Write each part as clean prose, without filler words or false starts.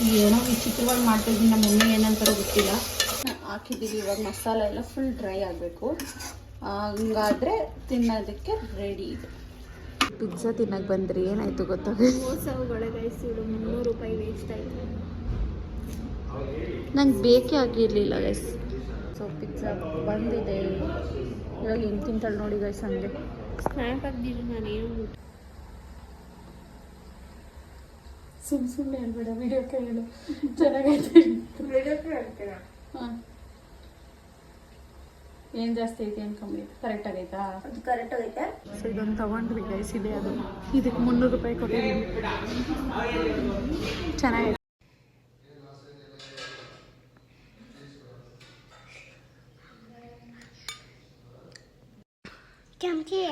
ಏನೋ ವಿಚಿತ್ರವಾಗಿ ಮಾಡ್ತಾಯಿದ್ದೀನಿ. ನಮ್ಮ ಮಮ್ಮಿ ಏನಂತಾರೋ ಗೊತ್ತಿಲ್ಲ. ಹಾಕಿದ್ದೀವಿ. ಇವಾಗ ಮಸಾಲೆ ಎಲ್ಲ ಫುಲ್ ಡ್ರೈ ಆಗಬೇಕು. ಹಂಗಾದರೆ ತಿನ್ನೋದಕ್ಕೆ ರೆಡಿ ಇದೆ. ಪಿಜ್ಜಾ ತಿನ್ನಕ್ಕೆ ಬಂದ್ರಿ, ಏನಾಯಿತು ಗೊತ್ತಾಗ ಮೋಸವುಗಳೇ ಗೈಸ್. ಇವರು 300 ರೂಪಾಯಿ ವೇಸ್ಟ್ ಆಯಿತು. ನಂಗೆ ಬೇಕೇ ಆಗಿರಲಿಲ್ಲ ಗೈಸ್. ಸೊ ಪಿಜ್ಜಾ ಬಂದಿದೆ. ಇವಾಗ ಹೆಂಗೆ ತಿಂತಾಳೆ ನೋಡಿ ಗೈಸ್. ಹಂಗೆ ಸ್ನ್ಯಾಪ್ ಹಾಕ್ದಿದ್ದು ನಾನು ಏನು ಸುಮ್ಮನೆ ಹೇಳ್ಬೇಡ. ವಿಡಿಯೋಕ್ಕೆ ಹೇಳು ಚೆನ್ನಾಗೈತೆ. ವಿಡಿಯೋಕ್ಕೆ ಹೇಳ್ತೀರಾ? ಹಾಂ, ಏನು ಜಾಸ್ತಿ ಐತೆ ಏನು ಕಮ್ಮಿ ಐತೆ? ಕರೆಕ್ಟ್ ಆಗೈತಾ? ಅದು ಕರೆಕ್ಟ್ ಆಗೈತೆ. ಸೊ ಇದೊಂದು ತೊಗೊಂಡ್ವಿ ಗೈಸ್. ಇದೆ ಅದು. ಇದಕ್ಕೆ 300 ರೂಪಾಯಿ ಕೊಟ್ಟಿದ್ದೀವಿ. ಚೆನ್ನಾಗೈತೆ. ಚಮಚಿ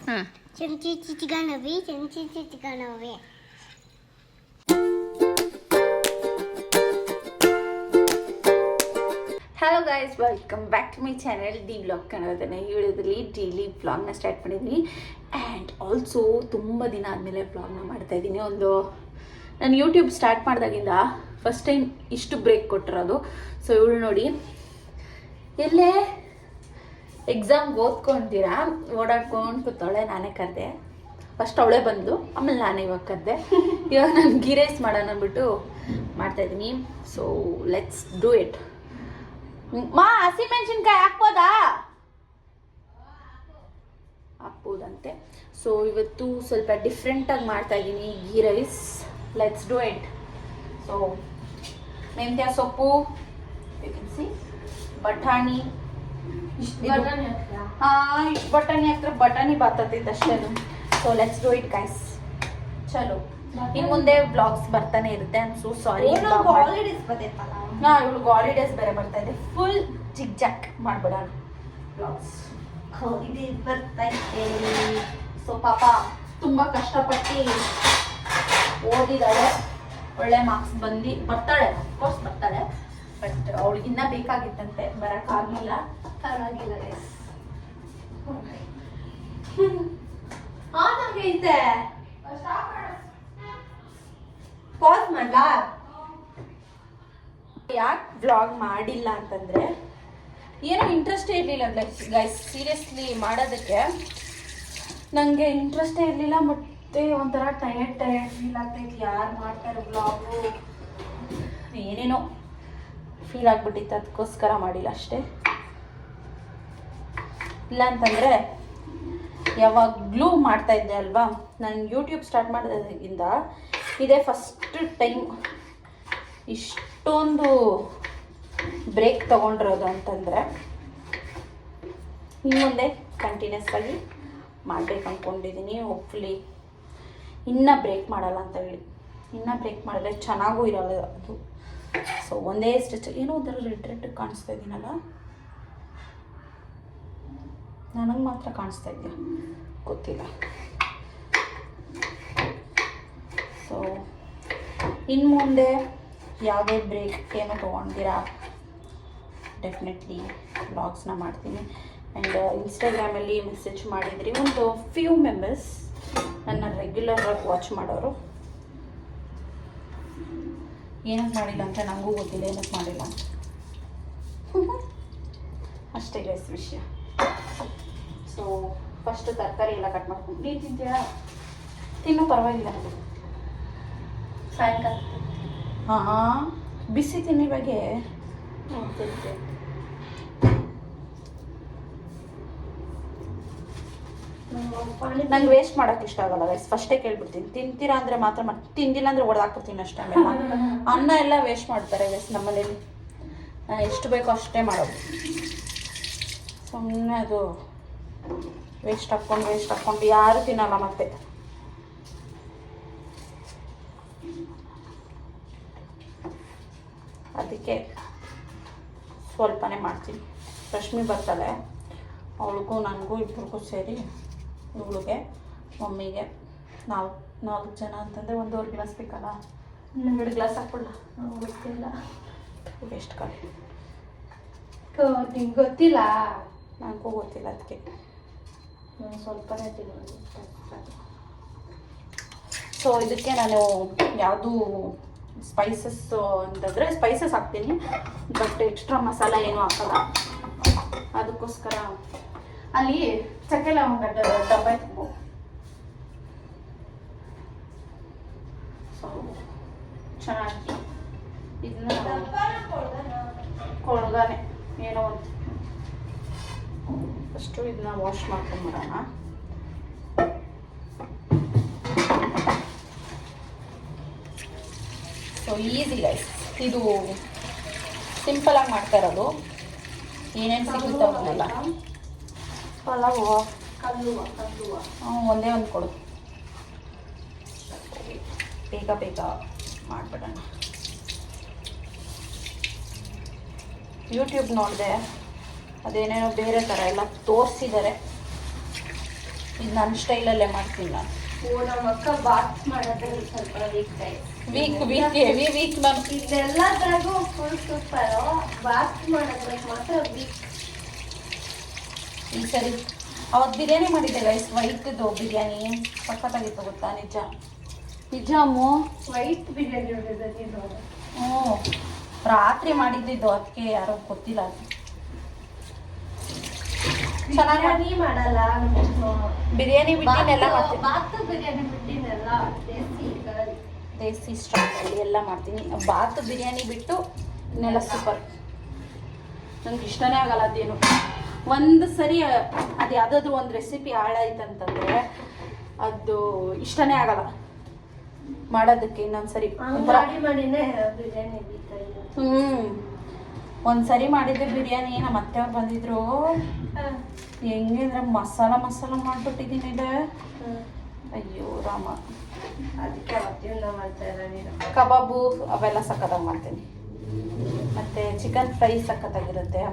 ಹಾಂ, ಚಮಚಿ ಚಿಚಿಗಾನವಿ, ಚಮಚಿ ಚಿಚಿಗಾನವಿ. Hello guys, welcome back to my channel D vlog ಕನ್ನಡದನ್ನ. ಈ ವಿಡಿಯೋದಲ್ಲಿ ಡೈಲಿ ವ್ಲಾಗ್ನ ಸ್ಟಾರ್ಟ್ ಮಾಡಿದ್ದೀನಿ. ಆ್ಯಂಡ್ ಆಲ್ಸೋ ತುಂಬ ದಿನ ಆದಮೇಲೆ ವ್ಲಾಗ್ನ ಮಾಡ್ತಾಯಿದ್ದೀನಿ. ನಾನು ಯೂಟ್ಯೂಬ್ ಸ್ಟಾರ್ಟ್ ಮಾಡಿದಾಗಿಂದ ಫಸ್ಟ್ ಟೈಮ್ ಇಷ್ಟು ಬ್ರೇಕ್ ಕೊಟ್ಟಿರೋದು. ಸೊ ಇವಳು ನೋಡಿ, ಎಲ್ಲೇ ಎಕ್ಸಾಮ್ಗೆ ಓದ್ಕೊತೀರಾ ಓಡಾಡ್ಕೊಂಡು ಕೂತಾಳೆ. ನಾನೇ ಕರೆದೆ. ಫಸ್ಟ್ ಅವಳೇ ಬಂದು, ಆಮೇಲೆ ನಾನೇ ಇವಾಗ ಕರೆದೆ. ಇವಾಗ ನಾನು ಗೀ ರೈಸ್ ಮಾಡೋಣ ಅಂದ್ಬಿಟ್ಟು ಮಾಡ್ತಾಯಿದ್ದೀನಿ. So let's do it. ಹಸಿಮೆಣಸಿನ್ಕಾಯಿ ಹಾಕ್ಬೋದಾ? ಹಾಕ್ಬೋದಂತೆ. ಸೊ ಇವತ್ತು ಸ್ವಲ್ಪ ಡಿಫ್ರೆಂಟಾಗಿ ಮಾಡ್ತಾಯಿದ್ದೀನಿ ghee rice. Let's do it. So ಮೆಂತ್ಯ ಸೊಪ್ಪು, ಸಿ ಬಟಾಣಿ, ಇಷ್ಟು ಬಟಾಣಿ ಹಾಕ್ತಾರೆ. ಬಟಾಣಿ ಬಾತತ್ತೈತೆ ಅಷ್ಟೇ. So let's do it guys. ಚಲೋ, ಇನ್ನು ಮುಂದೆ ವ್ಲಾಗ್ಸ್ ಬರ್ತಾನೆ ಇರುತ್ತೆ. I am so sorry. ಇವಳು ಹಾಲಿಡೇಸ್ ಬೇರೆ ಬರ್ತಾ ಇದೆ. ಫುಲ್ ಜಿಗ್ ಜಾಕ್ ಮಾಡ್ಬೇಡ ವ್ಲಾಗ್ಸ್. ಹಾಲಿಡೇಸ್ ಬರ್ತೈತೆ. ಸೊ ಪಾಪ ತುಂಬ ಕಷ್ಟಪಟ್ಟು ಓದಿದ್ದಾಳೆ. ಒಳ್ಳೆ ಮಾರ್ಕ್ಸ್ ಬರ್ತಾಳೆ. ಅಫ್ಕೋರ್ಸ್ ಬರ್ತಾಳೆ. ಬಟ್ ಅವಳಿಗಿನ್ನ ಬೇಕಾಗಿತ್ತಂತೆ, ಬರೋಕ್ಕಾಗಲಿಲ್ಲ. ಪರವಾಗಿಲ್ಲ ಗೈಸ್. ಆನಾಗೈತೆ. ಪಾಸ್ ಮಾಡ್ಲಾ? ಯಾಕೆ ವ್ಲಾಗ್ ಮಾಡಿಲ್ಲ ಅಂತಂದರೆ ಏನೋ ಇಂಟ್ರೆಸ್ಟೇ ಇರಲಿಲ್ಲ ಗೈಸ್. ಸೀರಿಯಸ್ಲಿ ಮಾಡೋದಕ್ಕೆ ನನಗೆ ಇಂಟ್ರೆಸ್ಟೇ ಇರಲಿಲ್ಲ. ಮತ್ತು ಒಂಥರ ಟಯರ್ಡ್ ಫೀಲ್ ಆಗ್ತೈತಿ. ಯಾರು ಮಾಡ್ತಾರೆ ವ್ಲಾಗು ಏನೇನೋ ಫೀಲ್ ಆಗಿಬಿಟ್ಟಿತ್ತು. ಅದಕ್ಕೋಸ್ಕರ ಮಾಡಿಲ್ಲ ಅಷ್ಟೇ. ಇಲ್ಲ ಅಂತಂದರೆ ಯಾವಾಗಲೂ ಮಾಡ್ತಾಯಿದ್ದೆ ಅಲ್ವಾ. ನಾನು ಯೂಟ್ಯೂಬ್ ಸ್ಟಾರ್ಟ್ ಮಾಡೋದಾಗಿಂದ ಇದೇ ಫಸ್ಟ್ ಟೈಮ್ ಇಷ್ಟೊಂದು ಬ್ರೇಕ್ ತೊಗೊಂಡಿರೋದು. ಅಂತಂದರೆ ಇನ್ನು ಮುಂದೆ ಕಂಟಿನ್ಯೂಸ್ ಆಗಿ ಮಾಡಬೇಕು ಅಂದ್ಕೊಂಡಿದ್ದೀನಿ. ಹೋಪ್ಫುಲಿ ಇನ್ನೂ ಬ್ರೇಕ್ ಮಾಡಲ್ಲ ಅಂತ ಹೇಳಿ. ಇನ್ನೂ ಬ್ರೇಕ್ ಮಾಡಿದ್ರೆ ಚೆನ್ನಾಗೂ ಇರೋಲ್ಲ ಅದು. ಸೊ ಒಂದೇ ಸ್ಟಿಚ್ ಏನೋ ಒಂಥರ ರೆಡ್ ಕಾಣಿಸ್ತಾ ಇದ್ದೀನಲ್ಲ, ನನಗೆ ಮಾತ್ರ ಕಾಣಿಸ್ತಾ ಇದೆಯಾ ಗೊತ್ತಿಲ್ಲ. ಸೊ ಇನ್ನು ಮುಂದೆ ಯಾವುದೇ ಬ್ರೇಕ್ ಏನೋ ತೊಗೊಂಡಿರಾ ಡೆಫಿನೆಟ್ಲಿ ವ್ಲಾಗ್ಸ್ನ ಮಾಡ್ತೀನಿ. ಆ್ಯಂಡ್ ಇನ್ಸ್ಟಾಗ್ರಾಮಲ್ಲಿ ಮೆಸೇಜ್ ಮಾಡಿದ್ರಿ ಒಂದು ಫ್ಯೂ ಮೆಂಬರ್ಸ್, ನನ್ನ ರೆಗ್ಯುಲರ್ ಆಗಿ ವಾಚ್ ಮಾಡೋರು. ಏನಕ್ಕೆ ಮಾಡಿಲ್ಲ ಅಂತ ನನಗೂ ಗೊತ್ತಿಲ್ಲ, ಏನಕ್ಕೆ ಮಾಡಿಲ್ಲ ಅಂತ. ಅಷ್ಟೇ ಗೈಸ್ ವಿಷಯ. ಸೊ ಫಸ್ಟ್ ತರಕಾರಿ ಎಲ್ಲ ಕಟ್ ಮಾಡ್ಕೊಂಡು. ನೀನು ತಿಂತೀರಾ? ತಿನ್ನೋ ಪರವಾಗಿಲ್ಲ. ಸಾಯಂಕಾಲ ಹಾಂ ಬಿಸಿ ತಿನ್ನಿ ಬಗ್ಗೆ ನಂಗೆ ವೇಸ್ಟ್ ಮಾಡೋಕ್ಕೆ ಇಷ್ಟ ಆಗಲ್ಲ ಗೈಸ್. ಫಸ್ಟೇ ಕೇಳ್ಬಿಡ್ತೀನಿ, ತಿಂತೀರಾ ಅಂದರೆ ಮಾತ್ರ ತಿಂದಿಲ್ಲ ಅಂದರೆ ಹೊಡೆದಾಕ್ಬಿಡ್ತೀನಿ ಅಷ್ಟೇ. ಆಮೇಲೆ ಅನ್ನ ಎಲ್ಲ ವೇಸ್ಟ್ ಮಾಡ್ತಾರೆ ಗೈಸ್ ನಮ್ಮನೇಲಿ. ನಾನು ಎಷ್ಟು ಬೇಕೋ ಅಷ್ಟೇ ಮಾಡೋದು. ಸುಮ್ಮನೆ ಅದು ವೇಸ್ಟ್ ಹಾಕ್ಕೊಂಡು ಯಾರು ತಿನ್ನಲ್ಲ. ಮತ್ತೆ ಅದಕ್ಕೆ ಸ್ವಲ್ಪನೇ ಮಾಡ್ತೀನಿ. ರಶ್ಮಿ ಬರ್ತಾಳೆ, ಅವಳಿಗೂ ನನಗೂ ಇಬ್ಬರಿಗೂ ಸೇರಿ, ಇವಳಿಗೆ ಮಮ್ಮಿಗೆ 4 ಜನ ಅಂತಂದರೆ 1.5 ಗ್ಲಾಸ್ ಬೇಕಲ್ಲ. 2 ಗ್ಲಾಸ್ ಹಾಕ್ಬಿಡಲ್ಲ. ಗೊತ್ತಿಲ್ಲ ಎಷ್ಟು ಕಾಲ ನಿಂಗೆ ಗೊತ್ತಿಲ್ಲ, ನನಗೂ ಗೊತ್ತಿಲ್ಲ. ಅದಕ್ಕೆ ನಾನು ಸ್ವಲ್ಪನೇ ತಿನ್ನೋದು. ಸೊ ಇದಕ್ಕೆ ನಾನು ಯಾವುದೂ ಸ್ಪೈಸಸ್ ಅಂತಂದರೆ ಸ್ಪೈಸಸ್ ಹಾಕ್ತೀನಿ, ಬಟ್ ಎಕ್ಸ್ಟ್ರಾ ಮಸಾಲ ಏನೂ ಹಾಕಲ್ಲ. ಅದಕ್ಕೋಸ್ಕರ ಅಲ್ಲಿ ಚಕ್ಕೆ ಲವಂಗ ಡಬ್ಬ ಇತ್ತು. ಸೊ ಚೆನ್ನಾಗಿ ಇದನ್ನ ಕೊಳಗಾನೆ ಏನೋ ಒಂದು ಫಸ್ಟು ಇದನ್ನ ವಾಶ್ ಮಾಡ್ಕೊಂಡ್ಬಿಡೋಣ. ಸೊ ಈಸಿ ಗೈಸ್, ಇದು ಸಿಂಪಲಾಗಿ ಮಾಡ್ತಾ ಇರೋದು. ಏನೇನು ಸಿಗುತ್ತೋ ಅವನ್ನೆಲ್ಲ. ಪಲಾವು ಒಂದೇ ಒಂದು ಕೊಡು, ಬೇಗ ಬೇಗ ಮಾಡಿಬಿಡೋಣ. ಯೂಟ್ಯೂಬ್ ನೋಡಿದೆ, ಅದೇನೇನೋ ಬೇರೆ ಥರ ಎಲ್ಲ ತೋರಿಸಿದ್ದಾರೆ. ಇದು ನನ್ನ ಸ್ಟೈಲಲ್ಲೇ ಮಾಡ್ತೀನಿ ನಾನು. ನಮ್ಮ ಅಕ್ಕ ಬಾತ್ ಮಾಡೋದ್ರಲ್ಲಿ ಸ್ವಲ್ಪ ವೀಕ್ ನಾನು ಇದೆಲ್ಲದ್ರಾಗೂ ಫುಲ್ ಸೂಪರು. ಬಾತ್ ಮಾಡೋದ್ರಲ್ಲಿ ಮಾತ್ರ ವೀಕ್. ಈ ಸರಿ ಅವತ್ತು ಬಿರಿಯಾನಿ ಮಾಡಿದ್ದೆ ಗೈಸ್, ವೈಟ್ದು ಬಿರಿಯಾನಿ ಸಖತ್ತಾಗಿತ್ತು ಗೊತ್ತಾ? ನಿಜ ನಿಜಾಮು ವೈಟ್ ಬಿರಿಯಾನಿ ಹೊಡೆದ ಹ್ಞೂ, ರಾತ್ರಿ ಮಾಡಿದ್ದಿದ್ದು, ಅದಕ್ಕೆ ಯಾರೋ ಗೊತ್ತಿಲ್ಲ. ಅದು ಚೆನ್ನಾಗಿ ಮಾಡಲ್ಲ. ಬಿರಿಯಾನಿ ಬಿಟ್ಟಿನೆಲ್ಲ ಮಾಡ್ತೀನಿ, ಬಾತ್ ಬಿರಿಯಾನಿ ಬಿಟ್ಟಿನೆಲ್ಲ ದೇಸಿ ಸ್ಟೈಲಲ್ಲಿ ಎಲ್ಲ ಮಾಡ್ತೀನಿ. ಬಾತ್ ಬಿರಿಯಾನಿ ಬಿಟ್ಟು ಇನ್ನೆಲ್ಲ ಸೂಪರ್. ನಂಗೆ ಇಷ್ಟನೇ ಆಗಲ್ಲ ಅದೇನು. ಒಂದು ಸರಿ ಅದು ಯಾವುದಾದ್ರೂ ಒಂದು ರೆಸಿಪಿ ಹಾಳಾಯ್ತಂತಂದರೆ ಅದು ಇಷ್ಟನೇ ಆಗಲ್ಲ ಮಾಡೋದಕ್ಕೆ. ಇನ್ನೊಂದು ಸರಿ ಮಾಡಿನೇ ಬಿರಿಯಾನಿ ಒಂದು ಸರಿ ಮಾಡಿದ್ದೆ ಬಿರಿಯಾನಿ. ನಮ್ಮ ಅತ್ತೆಯವ್ರು ಬಂದಿದ್ರು, ಹೆಂಗೆ ಅಂದರೆ ಮಸಾಲ ಮಾಡಿಬಿಟ್ಟಿದ್ದೀನಿ ಇದೆ. ಅಯ್ಯೋ ರಾಮ, ಅದಕ್ಕೆ ಅವತ್ತಿಂದ ಮಾಡ್ತಾ ಇರೋದು. ಕಬಾಬು ಅವೆಲ್ಲ ಸಖತ್ತಾಗಿ ಮಾಡ್ತೀನಿ, ಮತ್ತು ಚಿಕನ್ ಫ್ರೈ ಸಖತ್ತಾಗಿರುತ್ತೆ.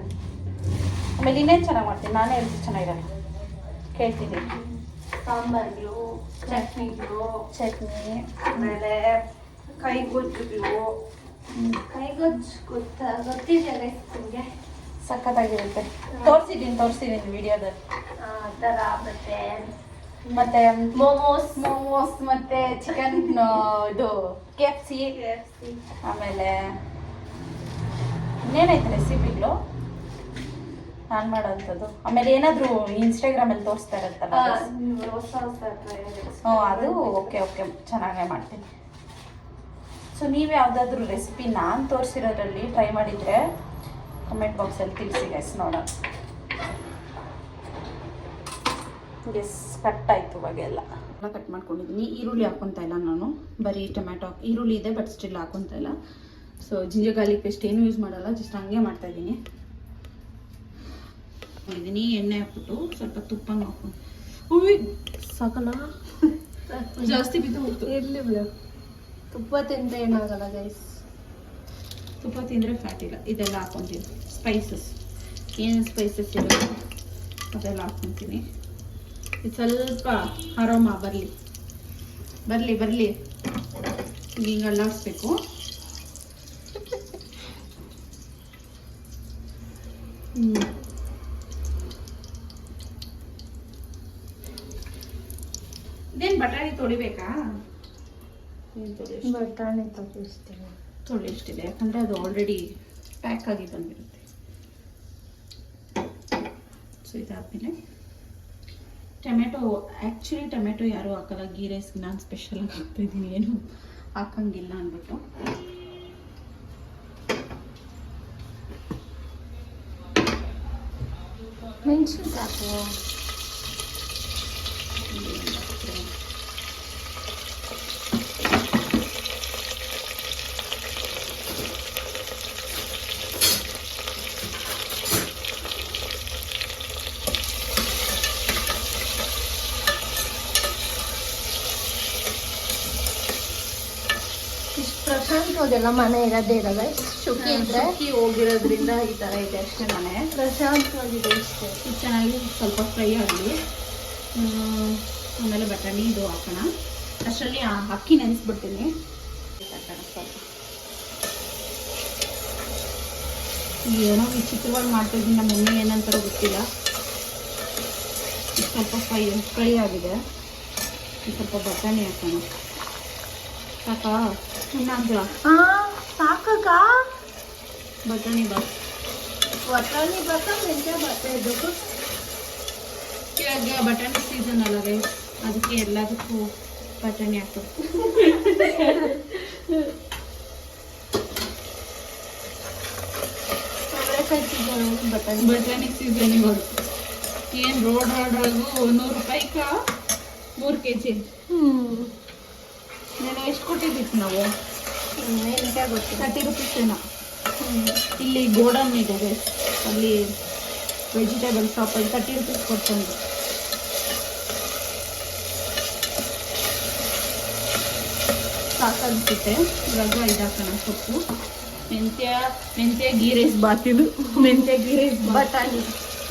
ಆಮೇಲೆ ಇನ್ನೇನು ಚೆನ್ನಾಗಿ ಮಾಡ್ತೀನಿ, ನಾನೇ ಹೇಳ್ತೀನಿ ಚೆನ್ನಾಗಿರಲ್ಲ ಕೇಳ್ತಿದ್ದೀನಿ. ಸಾಂಬಾರ್ಗಳು, ಚಟ್ನಿಗಳು, ಚಟ್ನಿ, ಆಮೇಲೆ ಕೈಗೊಜ್ಜುಗಳು. ಕೈಗೊಜ್ಜು ಗೊತ್ತಿದೆಯಲ್ಲ ನಿಮಗೆ? ಸಖತ್ತಾಗಿರುತ್ತೆ. ತೋರಿಸಿದ್ದೀನಿ ವಿಡಿಯೋದಲ್ಲಿ. ಆ ಥರ ಮತ್ತೆ ಮೋಮೋಸ್ ಮತ್ತೆ ಚಿಕನ್ ಇದು KFC, ಆಮೇಲೆ ಇನ್ನೇನೈತೆ ರೆಸಿಪಿಗಳು ನಾನು ಮಾಡೋಂಥದ್ದು. ಆಮೇಲೆ ಏನಾದರೂ ಇನ್ಸ್ಟಾಗ್ರಾಮಲ್ಲಿ ತೋರಿಸ್ತಾ ಇರುತ್ತಲ್ಲ, ಹೊಸ ಹ್ಞೂ ಅದು ಓಕೆ ಚೆನ್ನಾಗೇ ಮಾಡ್ತೀನಿ. ಸೊ ನೀವು ಯಾವುದಾದ್ರೂ ರೆಸಿಪಿ ನಾನು ತೋರಿಸಿರೋದ್ರಲ್ಲಿ ಟ್ರೈ ಮಾಡಿದರೆ ಕಮೆಂಟ್ ಬಾಕ್ಸಲ್ಲಿ ತಿಳಿಸಿ ಗೈಸ್, ನೋಡೋಣ. ಎಸ್, ಕಟ್ ಆಯಿತು ಇವಾಗೆಲ್ಲ ಕಟ್ ಮಾಡ್ಕೊಂಡಿದ್ದೀನಿ. ಈರುಳ್ಳಿ ಹಾಕ್ಕೊತಾ ಇಲ್ಲ ನಾನು, ಬರೀ ಟೊಮ್ಯಾಟೊ ಈರುಳ್ಳಿ ಇದೆ ಬಟ್ ಸ್ಟಿಲ್ ಹಾಕ್ಕೊತಾ ಇಲ್ಲ. ಸೊ ಜಿಂಜರ್ ಗಾರ್ಲಿಕ್ ಪೇಸ್ಟ್ ಏನೂ ಯೂಸ್ ಮಾಡಲ್ಲ, ಜಸ್ಟ್ ಹಂಗೆ ಮಾಡ್ತಾಯಿದ್ದೀನಿ. ಎಣ್ಣೆ ಹಾಕ್ಬಿಟ್ಟು ಸ್ವಲ್ಪ ತುಪ್ಪ ಹಾಕ್ಕೊಂಡು ಸಾಕಲ್ಲ, ಜಾಸ್ತಿ ಬಿದ್ದು ಹೋಗ್ತು. ಇರಲಿ ಬಿಡು, ತುಪ್ಪ ತಿಂದರೆ ಏನಾಗಲ್ಲ ಗೈಸ್. ತುಪ್ಪ ತಿಂದರೆ ಫ್ಯಾಟ್ ಇಲ್ಲ. ಇದೆಲ್ಲ ಹಾಕ್ಕೊತೀನಿ. ಸ್ಪೈಸಸ್ ಏನು ಸ್ಪೈಸಸ್ ಇರೋದು ಅದೆಲ್ಲ ಹಾಕ್ಕೊತೀನಿ. ಇದು ಸ್ವಲ್ಪ ಅರೋಮ ಬರಲಿ ಹಿಂಗೆ ಅಲ್ಲಾಡಿಸ್ಬೇಕು. ಇದೇನು ಬಟಾಣಿ ತೊಳಿಬೇಕಾ? ಬಟಾಣಿ ತೊಳಿಸ್ತೀನಿ. ತೊಳಿ ಎಷ್ಟಿದೆ, ಯಾಕಂದರೆ ಅದು ಆಲ್ರೆಡಿ ಪ್ಯಾಕ್ ಆಗಿ ಬಂದಿರುತ್ತೆ. ಸೊ ಇದಾದಮೇಲೆ ಟೊಮೆಟೊ ಯಾರೂ ಹಾಕಲ್ಲ ಗೀ ರೈಸ್ಗೆ. ನಾನು ಸ್ಪೆಷಲಾಗಿ ಹಾಕ್ತಾಯಿದ್ದೀನಿ, ಏನು ಹಾಕಂಗಿಲ್ಲ ಅಂದ್ಬಿಟ್ಟು. ಮೆಣಸಿನ್ಕಾಯಿ ಪ್ರಶಾಂತವಾಗೆಲ್ಲ ಮನೆ ಇರೋದೇ ಇರೋದ, ಶುಕಿ ಇದ್ರೆ ಹೋಗಿರೋದ್ರಿಂದ ಈ ಥರ ಇದೆ ಅಷ್ಟೇ. ಮನೆ ಪ್ರಶಾಂತವಾಗಿದೆ ಇಷ್ಟೇ. ಇದು ಚೆನ್ನಾಗಿ ಸ್ವಲ್ಪ ಫ್ರೈ ಆಗಲಿ. ಆಮೇಲೆ ಬಟಾಣಿ ಇದು ಹಾಕೋಣ. ಅಷ್ಟರಲ್ಲಿ ಅಕ್ಕಿ ನೆನೆಸ್ಬಿಡ್ತೀನಿ. ಸ್ವಲ್ಪ ಏನೋ ವಿಚಿತ್ರವಾಗಿ ಮಾಡ್ತಾಯಿದ್ದೀನಿ, ನಮ್ಮ ಮಮ್ಮಿ ಏನಂತಾರೋ ಗೊತ್ತಿಲ್ಲ. ಸ್ವಲ್ಪ ಫ್ರೈ ಆಗಿದೆ. ಸ್ವಲ್ಪ ಬಟಾಣಿ ಹಾಕೋಣ. ಸಾಕಾ ಇನ್ನಾಗ್ಲ ಸಾಕಕ್ಕ ಬಟಾಣಿ ಬಾತ್ ವಟಾಣಿ ಬತ್ತ ಮೆಂತ್ಯ ಬತ್ತ ಇದಕ್ಕೂ ಇವಾಗ ಬಟಾಣಿ ಸೀಸನ್ ಅಲ್ಲ ಗೈಸ್, ಅದಕ್ಕೆ ಎಲ್ಲದಕ್ಕೂ ಬಟಾಣಿ ಹಾಕೋದು. ಅವರೆಕಾಯಿ ಸೀಸನ್ ಬಟಾಣಿ ಬಟಾಣಿ ಸೀಸನ್ ಇವಾಗ ಏನು ರೋಡ್ ರೋಡ್ರಾಗು 100 ರೂಪಾಯಿಗ 3 kg. ನಾನು ಎಷ್ಟು ಕೊಟ್ಟಿದ್ದಿತ್ತು ನಾವು? ಮೆಂತ್ಯ ಗೊತ್ತಿಲ್ಲ. 30 ರೂಪೀಸ್ ಏನೋ. ಇಲ್ಲಿ ಗೋಡನ್ ಇದೆ guys, ಅಲ್ಲಿ ವೆಜಿಟೇಬಲ್ ಶಾಪಲ್ಲಿ 30 ರೂಪೀಸ್ ಕೊಡ್ತಂದು. ಸಾಕನ್ಸುತ್ತೆ. ಇವಾಗ ಇದಾಕೋಣ ಸೊಪ್ಪು. ಮೆಂತ್ಯ ಗೀ ರೈಸ್ ಬಾತ್ ಇದು. ಮೆಂತ್ಯ ಗೀ ರೈಸ್ ಬಟಾಣಿ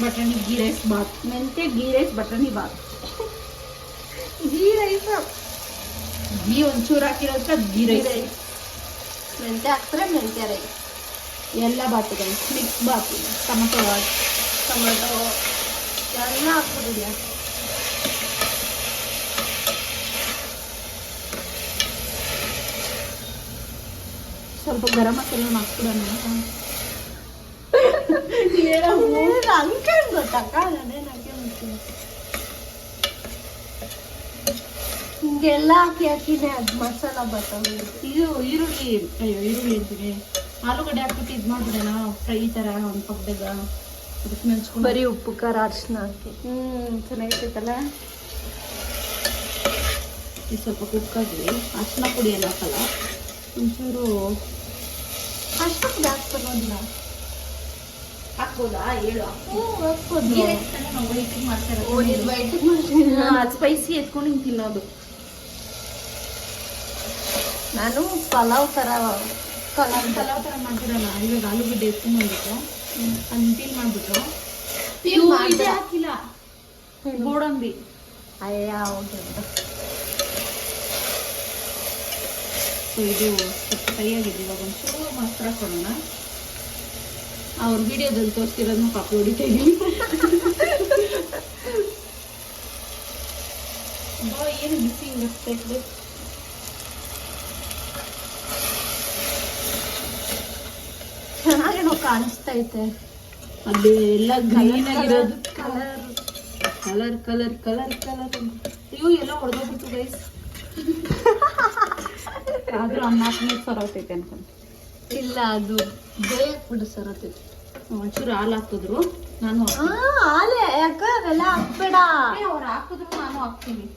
ಬಟಾಣಿ ಗೀ ರೈಸ್ ಬಾತ್. ಮೆಂತ್ಯ ಗೀ ರೈಸ್ ಬಟಾಣಿ ಬಾತ್. ಗೀ ರೈಸ್ ಗೀ ಒಂಚೂರು ಹಾಕಿರೋದ್ಕ ಗೀ ರೈಸ್. ಮೆಂತ್ಯ ಹಾಕ್ತಾರೆ ಮೆಂತ್ಯ ರೈಸ್. ಎಲ್ಲ ಬಾತ್ ಗೈಸ್, ಮಿಕ್ಸ್ ಬಾತ್, ಟೊಮಟೊ ಬಾತ್, ಟೊಮೆಟೊ ಎಲ್ಲ ಹಾಕ್ಬಿಟ್ಟಿದ್ಯಾ? ಸ್ವಲ್ಪ ಗರಂ ಮಸಾಲ ಹಾಕ್ಬಿಡೋಣ. ಅನ್ಕೊಂಡ್ ಗೊತ್ತಕ್ಕ ನಾನೇನು ಹಾಕಿ ಮಾಡ್ತೀನಿ. ಹಿಂಗೆಲ್ಲ ಹಾಕಿನೇ ಅದು ಮಸಾಲ ಬರ್ತವೆ. ಇದು ಈರುಳ್ಳಿ ಅಂತೀನಿ, ಆಲೂಗಡ್ಡೆ ಹಾಕ್ಬಿಟ್ಟು ಇದು ಮಾಡ್ಬಿಡೋಣ ಫ್ರೈ ಥರ ಒಂದು ಪಕ್ಕದಾಗ. ಅದಕ್ಕೆ ನೆನ್ಸ್ಕೊಂಡು ಬರೀ ಉಪ್ಪು ಖಾರ ಅರಿಶಿನ ಹಾಕಿ ಚೆನ್ನಾಗಿರ್ತೈತಲ್ಲ. ಇದು ಸ್ವಲ್ಪ ಕುಕ್ಕಾಗಿ ಅರಿಶಿನ ಪುಡಿ ಎಲ್ಲ ಹಾಕಲ್ಲ, ಒಂಚೂರು ಅಷ್ಟೊಂದು ಹಾಕ್ಬೋದಿಲ್ಲ. ಹಾಕ್ಬೋದಾ? ಹೇಳು. ಹಾಕ್ಬೋದು. ನಾವು ವೈಟಿಗೆ ಮಾಡ್ತಾರೆ, ವೈಟಿಗೆ ಮಾಡ್ತೀನಿ. ಸ್ಪೈಸಿ ಎತ್ಕೊಂಡು ಹಿಂಗೆ ತಿನ್ನೋದು. ನಾನು ಪಲಾವ್ ಥರ ಪಲಾವ್ ಥರ ಮಾಡ್ತಿರಲ್ಲ. ಇವಾಗ ಆಲೂಗಡ್ಡೆ ಎತ್ಕೊಂಡ್ಬಂದ್ಬಿಟ್ಟು ಅದನ್ನ ಪೀಲ್ ಮಾಡಿಬಿಟ್ಟು ಇದು ಹಾಕಿಲ್ಲ, ಗೋಡಂಬಿ. ಅಯ್ಯ ಹೌದು. ಸೊ ಇದು ಸ್ವಲ್ಪ ಫ್ರೈ ಆಗಿದೆ. ಇವಾಗ ಒಂಚೂರು ಮೊಸರು ಹಾಕೋಣ. ಅವ್ರ ವಿಡಿಯೋದಲ್ಲಿ ತೋರಿಸ್ತಿರೋದನ್ನ ಕಾಪಿ ಹೊಡಿತಾ ಇದ್ದೀನಿ. ಏನು ಬಿಸಿ ಹಿಂಗೆ ಚೆನ್ನಾಗೇನೋ ಕಾಣಿಸ್ತೈತೆ. ಅಲ್ಲಿ ಎಲ್ಲ ಗ್ರೀನ್ ಆಗಿರೋದು. Colour colour colour colour colour ಇವು ಎಲ್ಲ ಹೊಡೆದೋಗ್ಬಿಟ್ಟು ಗೈಸ್. ಆದ್ರೂ 4 ಮಿನಿಟ್ ಸರತೈತೆ ಅನ್ಕೊಂಡು. ಇಲ್ಲ, ಅದು ಬೇಯಕ್ ಬಿಡು ಸರತೈತೆ. ಒಂಚೂರು ಹಾಲು ಹಾಕಿದ್ರು, ನಾನು ಹಾಲೆ ಯಾಕ ಅವೆಲ್ಲ ಹಾಕ್ಬೇಡ. ಅವ್ರು ಹಾಕಿದ್ರು ನಾನು ಹಾಕ್ತೀನಿ.